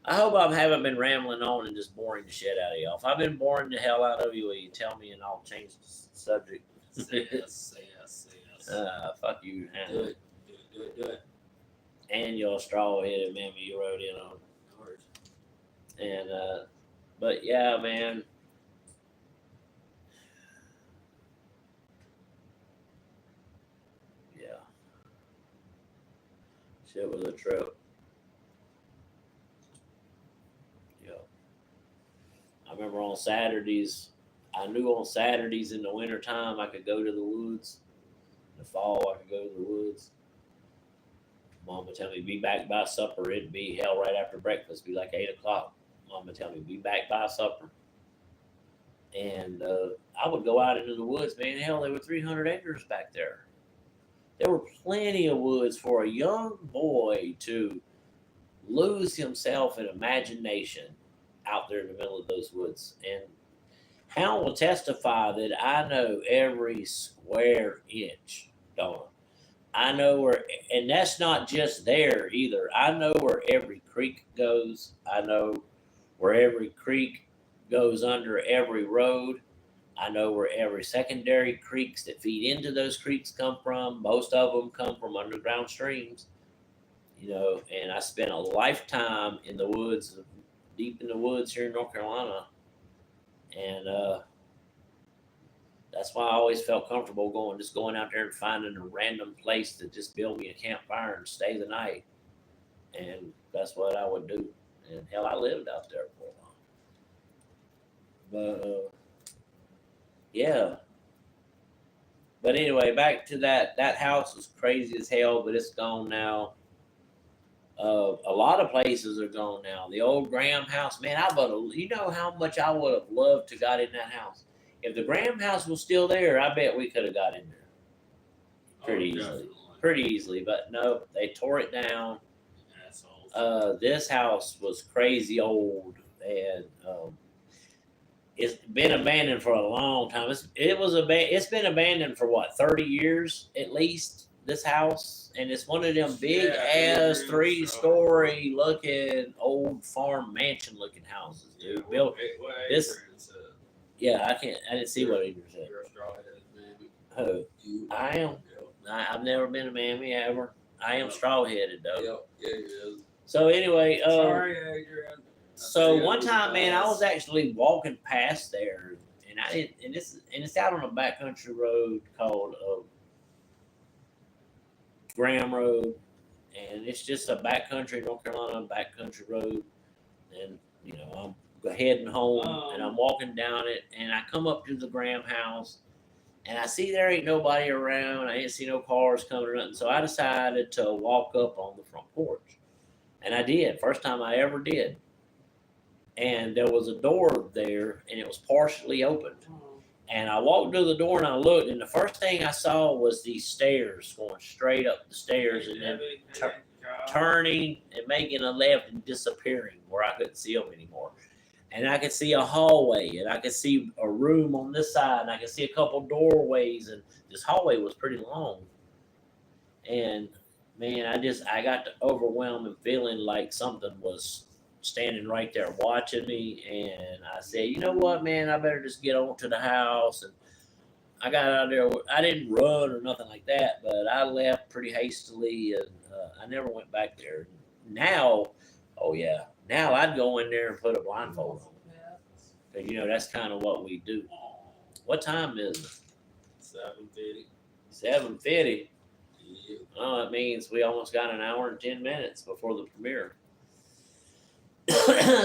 I hope I haven't been rambling on and just boring the shit out of y'all. If I've been boring the hell out of you, will you tell me and I'll change the subject? Say yes. Fuck you, Do Hannah. it. Do it. And your straw-headed mammy you wrote in on. And but yeah, man. Yeah. Shit was a trip. Yeah. I remember on Saturdays, I knew on Saturdays in the wintertime I could go to the woods. In the fall I could go to the woods. Mom would tell me be back by supper. It'd be hell right after breakfast, be like 8 o'clock. Mom would tell me be back by supper. And I would go out into the woods, man. Hell, there were 300 acres back there. There were plenty of woods for a young boy to lose himself in imagination out there in the middle of those woods. And Hound will testify that I know every square inch, Donna. I know where, and that's not just there either. I know where every creek goes. I know where every creek goes under every road. I know where every secondary creeks that feed into those creeks come from. Most of them come from underground streams, and I spent a lifetime in the woods, deep in the woods here in North Carolina. And that's why I always felt comfortable going out there and finding a random place to just build me a campfire and stay the night. And that's what I would do. And hell, I lived out there for a while. But yeah. But anyway, back to that. That house was crazy as hell, but it's gone now. A lot of places are gone now. The old Graham house, man, you know how much I would have loved to got in that house. If the Graham house was still there, I bet we could have got in there pretty easily. But no, they tore it down. This house was crazy old, and it's been abandoned for a long time. It's been abandoned for what, 30 years at least. This house, and it's one of them big ass 3-story looking old farm mansion looking houses, dude. Built this. Yeah, I didn't see what he said. You're a straw-headed mammy. Who? I am. I've never been a mammy ever. I am straw headed though. Yep, yeah, he is. So anyway, Sorry, Adrian. So one time, man, I was actually walking past there, and I didn't, and it's out on a backcountry road called Graham Road, and it's just a backcountry North Carolina backcountry road, and I'm heading home, and I'm walking down it, and I come up to the Graham house, and I see there ain't nobody around. I didn't see no cars coming or nothing, so I decided to walk up on the front porch, and I did. First time I ever did. And there was a door there, and it was partially opened. And I walked to the door and I looked, and the first thing I saw was these stairs going straight up the stairs, and then turning and making a left and disappearing where I couldn't see them anymore. And I could see a hallway, and I could see a room on this side, and I could see a couple doorways, and this hallway was pretty long. And man, I got the overwhelming feeling like something was standing right there watching me, and I said, you know what, man, I better just get on to the house. And I got out there. I didn't run or nothing like that, but I left pretty hastily, and I never went back there. Now, oh yeah, now I'd go in there and put a blindfold on, because that's kind of what we do. What time is it? 7:50. 7:50. Yeah. Oh, that means we almost got an hour and 10 minutes before the premiere.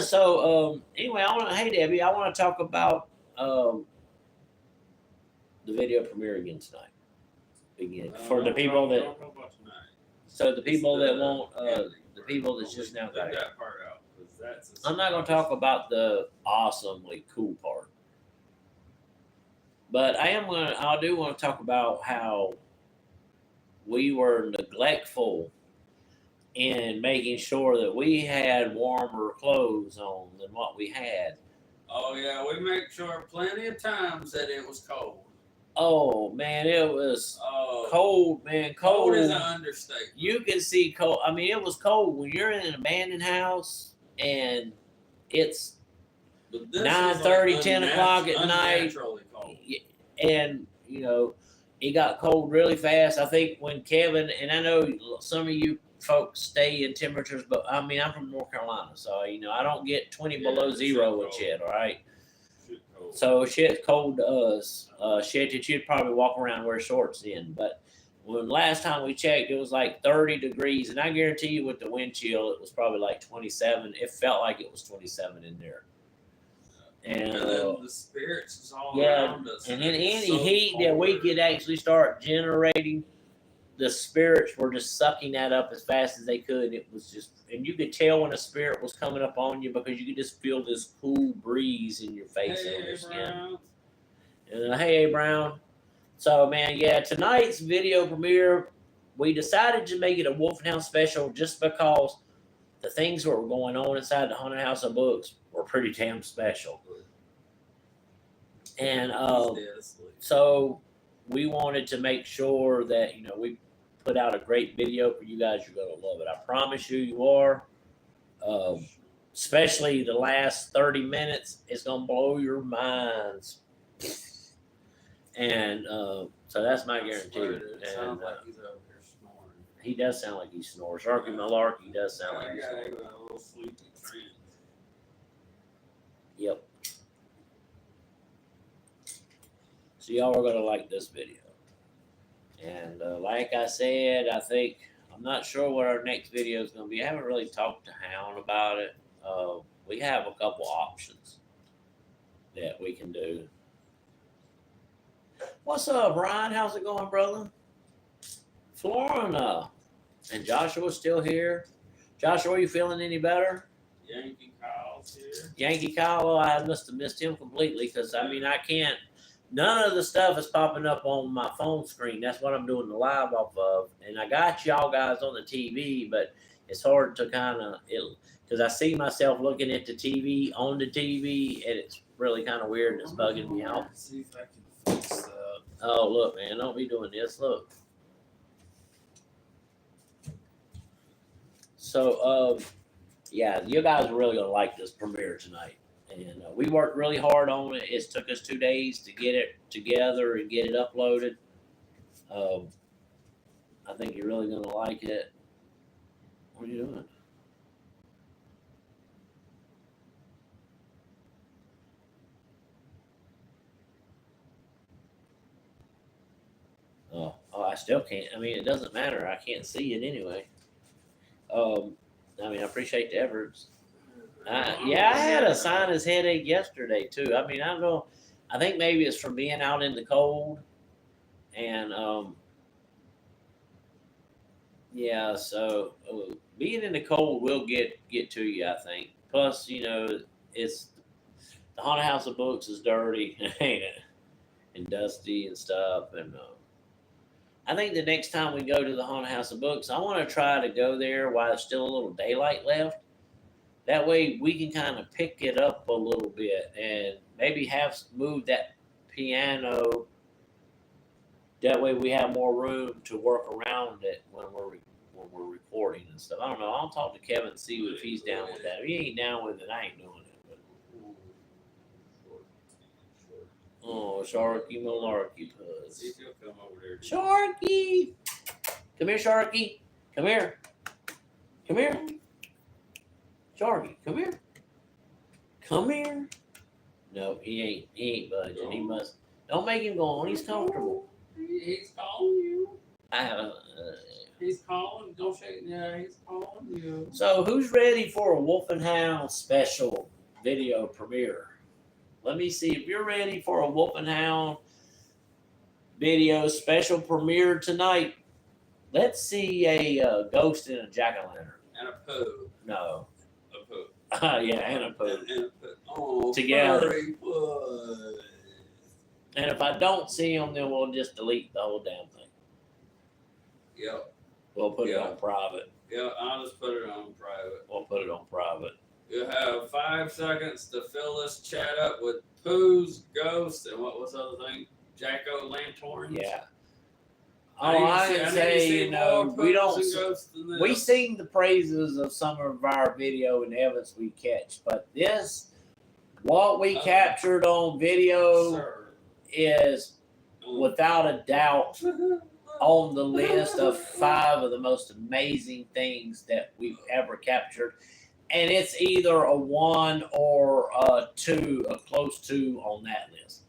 So anyway, hey Debbie, I want to talk about the video premiere again tonight. For the people that, so the people that won't, the people that's just now got it. that part out, 'cause that's I'm not going to talk about the awesomely cool part, but I do want to talk about how we were neglectful in making sure that we had warmer clothes on than what we had. Oh yeah, we make sure plenty of times that it was cold. Oh man, it was cold, man. Cold is an understatement. You can see cold. I mean, it was cold when you're in an abandoned house and it's 9:30, 10 o'clock at night, Cold. and it got cold really fast. I think when Kevin, and I know some of you folks stay in temperatures, but I mean, I'm from North Carolina, so I don't get 20 below zero and shit. All right. So shit's cold to us. Shit that you'd probably walk around wear shorts in. But when last time we checked, it was like 30 degrees, and I guarantee you, with the wind chill, it was probably like 27. It felt like it was 27 in there. And then the spirits is all around us. And then any heat that we could actually start generating, the spirits were just sucking that up as fast as they could. It was just, and you could tell when a spirit was coming up on you because you could just feel this cool breeze in your face and on your skin. And hey, Brown. So, man, yeah, tonight's video premiere, we decided to make it a Wolfen House special just because the things that were going on inside the Haunted House of Books were pretty damn special. And so we wanted to make sure that, we put out a great video for you guys. You're going to love it. I promise you are. Especially the last 30 minutes. It's going to blow your minds. And so that's my guarantee. It sounds like he's over here snoring. He does sound like he snores. Sharky Malarkey does sound like he snores. A little sleepy trance. Yep. So y'all are going to like this video. And like I said, I'm not sure what our next video is going to be. I haven't really talked to Hound about it. We have a couple options that we can do. What's up, Ryan? How's it going, brother? Florida. And Joshua's still here. Joshua, are you feeling any better? Yankee Kyle's here. Yankee Kyle, I must have missed him completely because, I can't. None of the stuff is popping up on my phone screen. That's what I'm doing the live off of. And I got y'all guys on the TV, but it's hard to because I see myself looking at the TV on the TV, and it's really kind of weird and it's bugging me out. Let's see if I can fix that. Oh, look, man, don't be doing this. Look. So, yeah, you guys are really going to like this premiere tonight. And we worked really hard on it. It took us 2 days to get it together and get it uploaded. I think you're really going to like it. What are you doing? I still can't. I mean, it doesn't matter. I can't see it anyway. I mean, I appreciate the efforts. Yeah, I had a sinus headache yesterday too. I mean, I don't know. I think maybe it's from being out in the cold, and yeah. So being in the cold will get to you. I think. Plus, it's the haunted house of books is dirty, ain't it? And dusty and stuff. And I think the next time we go to the haunted house of books, I want to try to go there while there's still a little daylight left. That way we can kind of pick it up a little bit and maybe have moved that piano. That way we have more room to work around it when we're recording and stuff. I don't know. I'll talk to Kevin and see if he's down with that. If he ain't down with it, I ain't doing it. But, oh, Sharky Malarkey Puzz. See if he'll come over there. Sharky! Come here, Sharky. Come here. Come here. Sharky, come here. Come here. No, he ain't budging. He must. Don't make him go on. He's comfortable. He's calling you. I have He's calling. Don't shake. Yeah, he's calling you. So, who's ready for a Wolf and Hound special video premiere? Let me see if you're ready for a Wolf and Hound video special premiere tonight. Let's see a ghost in a jack-o'-lantern. And a poo. No. A poo. Yeah, and a poo. And a poo. Oh, Together. Poo. And if I don't see them, then we'll just delete the whole damn thing. Yep. We'll put it on private. Yeah, I'll just put it on private. We'll put it on private. You have 5 seconds to fill this chat up with poos, ghosts, and what was the other thing? Jack-o'-lanterns? Yeah. Oh, I say, we don't. We sing the praises of some of our video and evidence we catch, but what we captured on video is without a doubt on the list of 5 of the most amazing things that we've ever captured. And it's either a 1 or a 2, a close 2 on that list.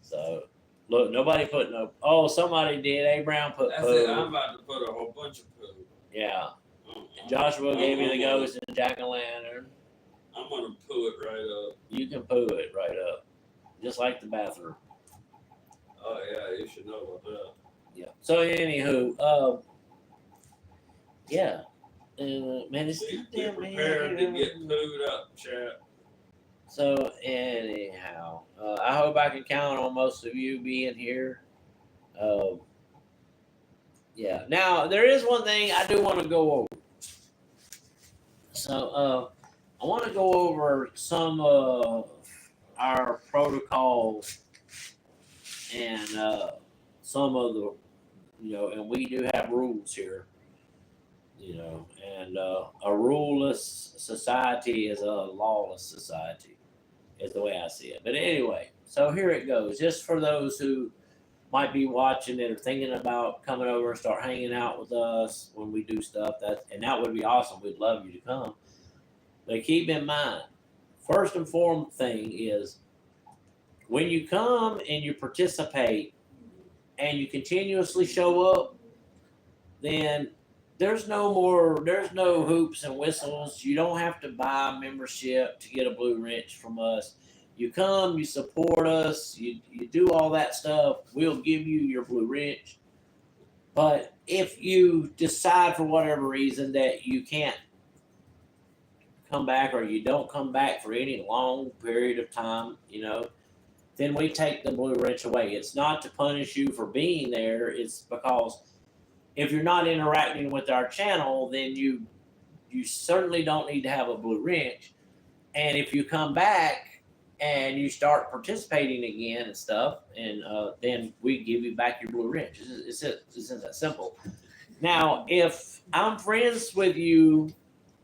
So, look, nobody put no. Oh, somebody did. A. Brown put That's poo. it. I'm about to put a whole bunch of poo. Yeah. And Joshua gave me the ghost and jack-o'-lantern. I'm going to poo it right up. You can poo it right up. Just like the bathroom. Oh, yeah. You should know about that. Yeah. So, anywho, yeah. Man, it's Be damn prepared to get pooed up, chat. So, anyhow, I hope I can count on most of you being here. Yeah. Now, there is one thing I do want to go over. So, I want to go over some of our protocols and some of the, and we do have rules here. And a ruleless society is a lawless society, is the way I see it. But anyway, so here it goes. Just for those who might be watching it or thinking about coming over and start hanging out with us when we do stuff, that would be awesome. We'd love you to come. But keep in mind, first and foremost thing is when you come and you participate and you continuously show up, then there's no hoops and whistles. You don't have to buy a membership to get a blue wrench from us. You come, you support us, you do all that stuff. We'll give you your blue wrench. But if you decide for whatever reason that you can't come back or you don't come back for any long period of time, then we take the blue wrench away. It's not to punish you for being there. It's because if you're not interacting with our channel, then you certainly don't need to have a blue wrench. And if you come back and you start participating again and stuff, and then we give you back your blue wrench. It's that simple. Now, if I'm friends with you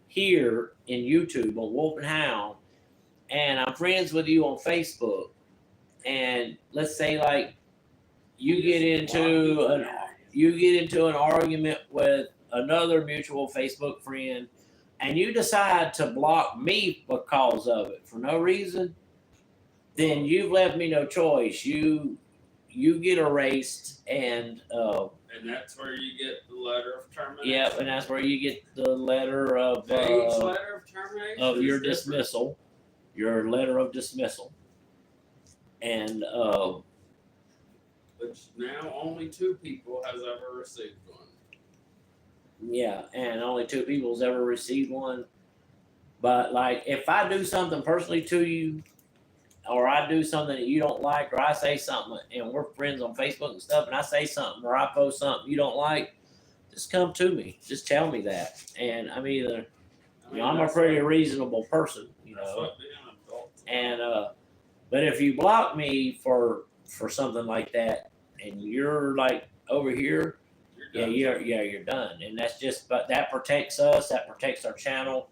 here in YouTube on Wolf and Hound, and I'm friends with you on Facebook, and let's say like you get into an argument with another mutual Facebook friend, and you decide to block me because of it for no reason, then you've left me no choice. You get erased, and And that's where you get the letter of termination. Yep, and that's where you get the letter of Each letter of termination of your is different. dismissal, your letter of dismissal, and Which now only 2 people has ever received one. yeah, and only 2 people's ever received one. But like, if I do something personally to you, or I do something that you don't like, or I say something, and we're friends on Facebook and stuff, and I say something or I post something you don't like, just come to me. Just tell me that, and I'm either, you know, I'm a pretty reasonable person, you That's know, what being an adult is and but if you block me for something like that, and you're like over here, you're done, and that's just, but that protects us, that protects our channel,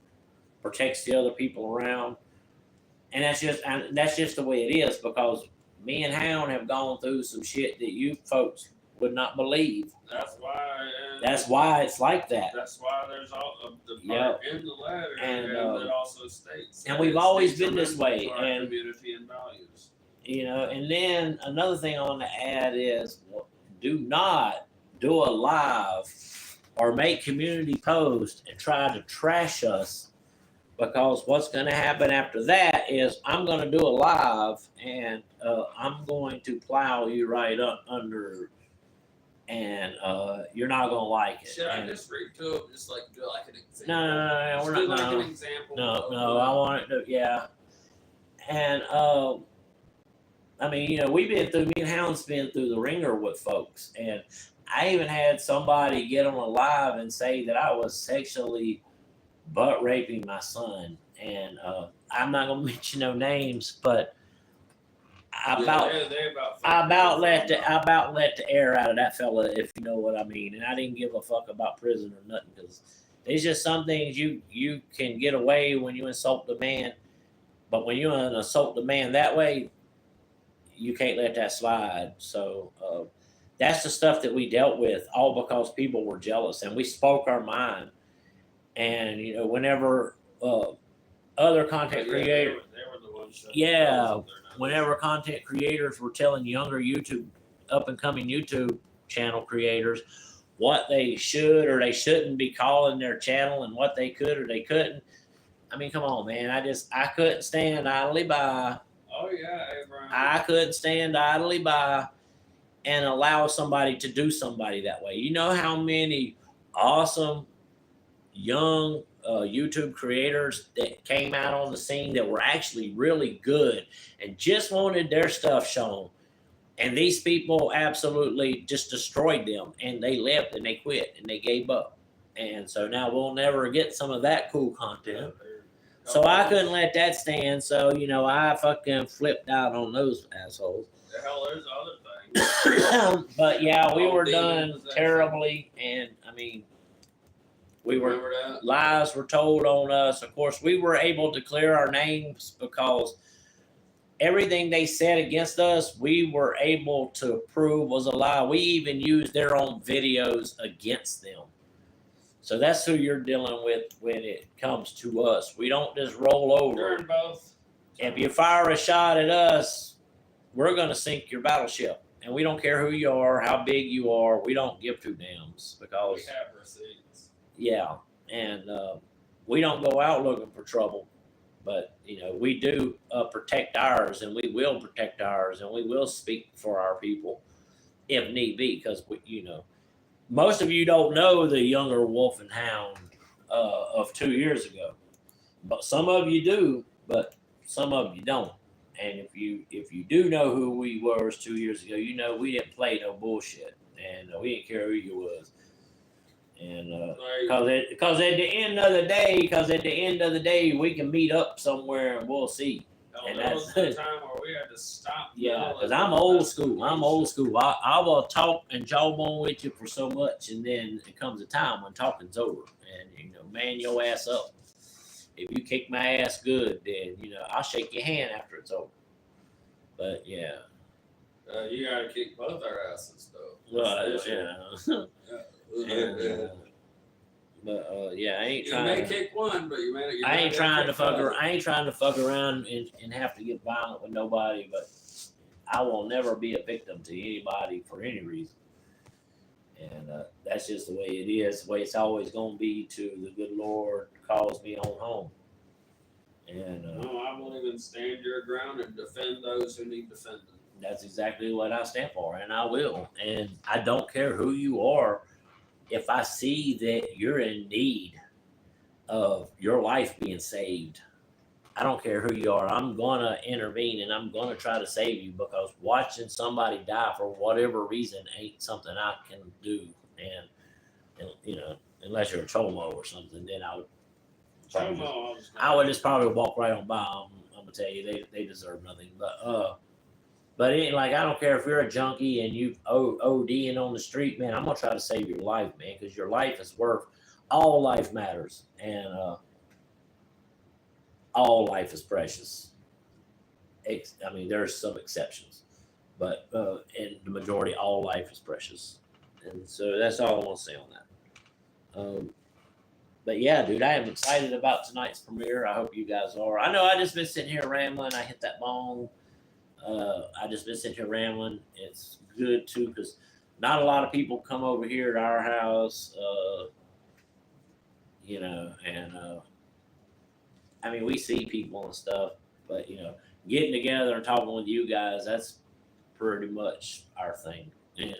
protects the other people around, and that's just the way it is, because me and Hound have gone through some shit that you folks would not believe. That's why. That's why it's like that. That's why there's all of the Yep. part in the letter, And, it also states. and that we've it's always been this detrimental way, to our and community and values. you know. And then another thing I want to add is, do not do a live or make community post and try to trash us, because what's going to happen after that is I'm going to do a live, and I'm going to plow you right up under, and you're not going to like it. Should I just read to it? Just like do like an example? No, we're Just do not. like No, an example. no, I want it to, yeah. And I mean, you know, me and Hound's been through the ringer with folks, and I even had somebody get on a live and say that I was sexually butt raping my son, and I'm not gonna mention no names, but I about let the air out of that fella, if you know what I mean. And I didn't give a fuck about prison or nothing, because there's just some things you can get away when you insult the man, but when you insult the man that way, you can't let that slide. So that's the stuff that we dealt with, all because people were jealous, and we spoke our mind. And you know, whenever other content creators, they were the ones whenever content creators were telling younger up and coming YouTube channel creators what they should or they shouldn't be calling their channel, and what they could or they couldn't, I mean, come on, man. I couldn't stand idly by. Oh yeah, Abraham. I couldn't stand idly by and allow somebody to do somebody that way. You know how many awesome young YouTube creators that came out on the scene that were actually really good and just wanted their stuff shown, and these people absolutely just destroyed them, and they left and they quit and they gave up, and so now we'll never get some of that cool content. So I couldn't let that stand. So you know, I fucking flipped out on those assholes. The hell, there's other things. But yeah, we were done terribly, and I mean, lies were told on us. Of course, we were able to clear our names, because everything they said against us, we were able to prove was a lie. We even used their own videos against them. So that's who you're dealing with when it comes to us. We don't just roll over. During both. If you fire a shot at us, we're going to sink your battleship. And we don't care who you are, how big you are. We don't give 2 dams, because we have receipts. Yeah, and we don't go out looking for trouble, but you know, we do protect ours, and we will protect ours, and we will speak for our people if need be, because you know, most of you don't know the younger Wolf and Hound of 2 years ago, but some of you do, but some of you don't. And if you do know who we were 2 years ago, you know we didn't play no bullshit, and we didn't care who you was. And because at the end of the day, we can meet up somewhere and we'll see. And that was the time where we had to stop. Yeah, because I'm old school. I will talk and jawbone with you for so much, and then it comes a time when talking's over, and you know, man your ass up. If you kick my ass good, then you know I'll shake your hand after it's over. But yeah, you gotta kick both our asses though. Well, yeah. But yeah, I ain't trying. You may kick one, but you may. I ain't trying to fuck around and have to get violent with nobody. But I will never be a victim to anybody for any reason. And that's just the way it is, the way it's always going to be till the good Lord calls me on home. And No, I believe in stand your ground and defend those who need defending. that's exactly what I stand for, and I will. And I don't care who you are. If I see that you're in need of your life being saved, I don't care who you are. I'm gonna intervene and I'm gonna try to save you, because watching somebody die for whatever reason ain't something I can do. And you know, unless you're a cholo or something, then I would just probably walk right on by them. I'm gonna tell you, they deserve nothing. But it ain't like, I don't care if you're a junkie and you ODing on the street, man. I'm gonna try to save your life, man, because your life is worth. All life matters, and all life is precious. I mean, there's some exceptions, but in the majority, all life is precious, and so that's all I want to say on that. But yeah, dude, I am excited about tonight's premiere. I hope you guys are. I know I just been sitting here rambling. I hit that bone. I just been sitting here rambling. It's good too, because not a lot of people come over here to our house. You know, and I mean, we see people and stuff, but you know, getting together and talking with you guys, that's pretty much our thing. And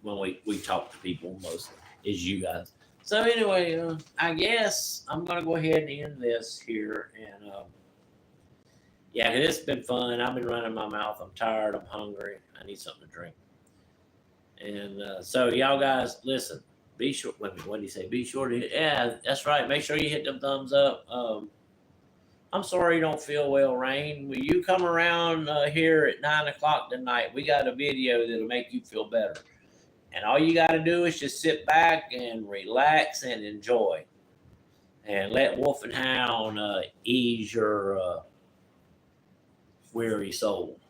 when we talk to people, mostly is you guys. So anyway, I guess I'm gonna go ahead and end this here, and yeah, it's been fun. I've been running my mouth. I'm tired. I'm hungry. I need something to drink. And so y'all guys, listen. Be sure. What did he say? Be sure to. Yeah, that's right. Make sure you hit them thumbs up. I'm sorry you don't feel well, Rain. Will you come around here at 9 o'clock tonight? We got a video that'll make you feel better. And all you got to do is just sit back and relax and enjoy. And let Wolf and Hound ease your weary soul.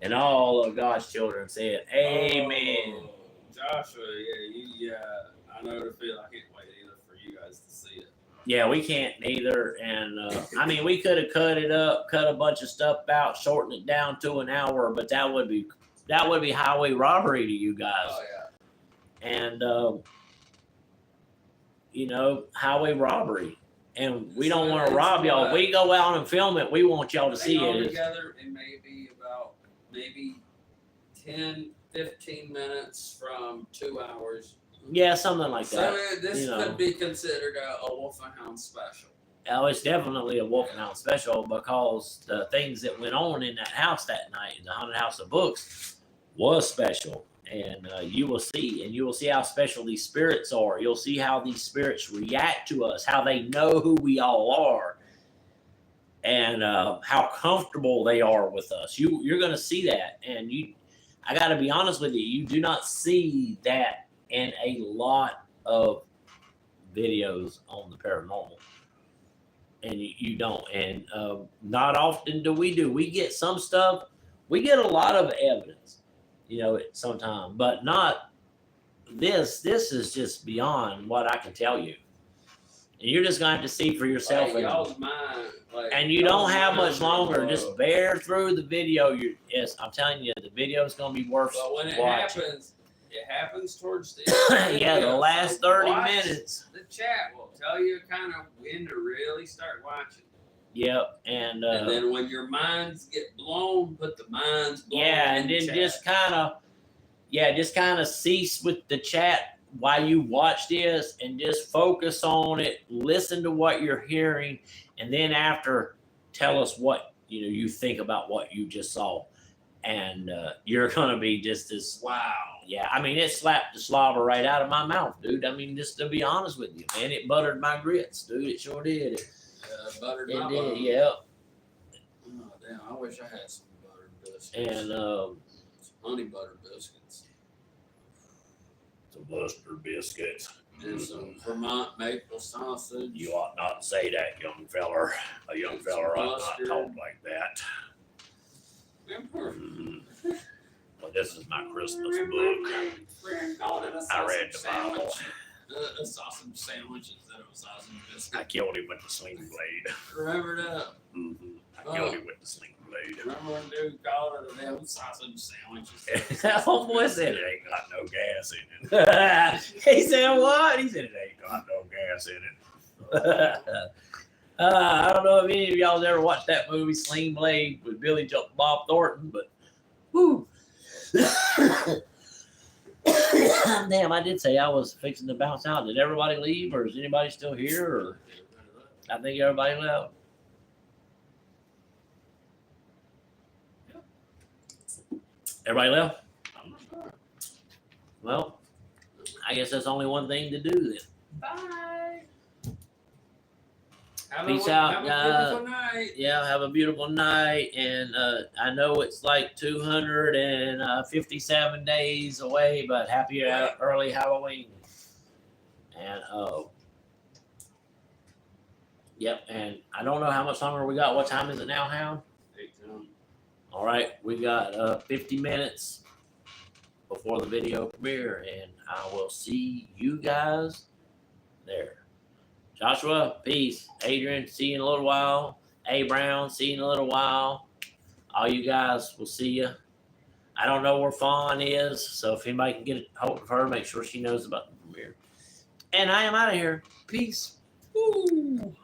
And all of God's children said, Amen. Oh, Joshua, yeah, I know the feel. I can't wait either for you guys to see it. Yeah, we can't neither. And I mean, we could have cut it up, cut a bunch of stuff out, shorten it down to an hour, but that would be highway robbery to you guys. Oh yeah. And you know, highway robbery. And we don't want to rob y'all. If we go out and film it, we want y'all to see it. Together, it may be about maybe 10, 15 minutes from 2 hours. Yeah, something like that. So this could be considered a Wolf and Hound special. Oh, it's definitely a Wolf and Hound special, because the things that went on in that house that night, in the Haunted House of Books, was special. And you will see how special these spirits are. You'll see how these spirits react to us, how they know who we all are, and how comfortable they are with us. You're going to see that. And I got to be honest with you do not see that in a lot of videos on the paranormal. And you don't. And not often do. We get some stuff. We get a lot of evidence, you know, sometimes, but not this. This is just beyond what I can tell you. And you're just going to have to see for yourself. Like, y'all's mind, and you don't have much longer. Just bear through the video. Yes, I'm telling you, the video is going to be worth watching. But when it happens towards the end. Yeah, the last 30 minutes. The chat will tell you kind of when to really start watching. Yep, and then when your minds get blown, put the minds blown. Yeah, and then just kind of cease with the chat while you watch this, and just focus on it. Listen to what you're hearing, and then after, tell us what you think about what you just saw, and you're gonna be just as wow. Yeah, I mean, it slapped the slobber right out of my mouth, dude. I mean, just to be honest with you, man, it buttered my grits, dude. It sure did. Buttered it my did, bone. yeah. Oh damn! I wish I had some buttered biscuits. And some honey butter biscuits. Some mustard biscuits. And some Vermont maple sausage. You ought not to say that, young feller. A young feller ought not talk like that. Well, this is my Christmas book. I read the Bible. A sausage sandwich instead of a sausage biscuit. I killed him with the sling blade. Remember that? Mm-hmm. Guilty with the sling blade. Remember when dude called it them sausage sandwiches? That homeboy said it ain't got no gas in it. He said what? He said it ain't got no gas in it. I don't know if any of y'all ever watched that movie Sling Blade with Billy Bob Thornton, but whoo. Damn, I did say I was fixing to bounce out. Did everybody leave, or is anybody still here? Or I think everybody left. Everybody left? Well, I guess that's only one thing to do then. Bye. Peace out, have guys. a beautiful night. Yeah, have a beautiful night. And I know it's like 257 days away, but happy early Halloween. And yep. And I don't know how much longer we got. What time is it now, Hound? 8:10. All right, we got 50 minutes before the video premiere, and I will see you guys there. Joshua, peace. Adrian, see you in a little while. A. Brown, see you in a little while. All you guys, we'll see you. I don't know where Fawn is, so if anybody can get a hold of her, make sure she knows about the premiere. And I am out of here. Peace. Woo.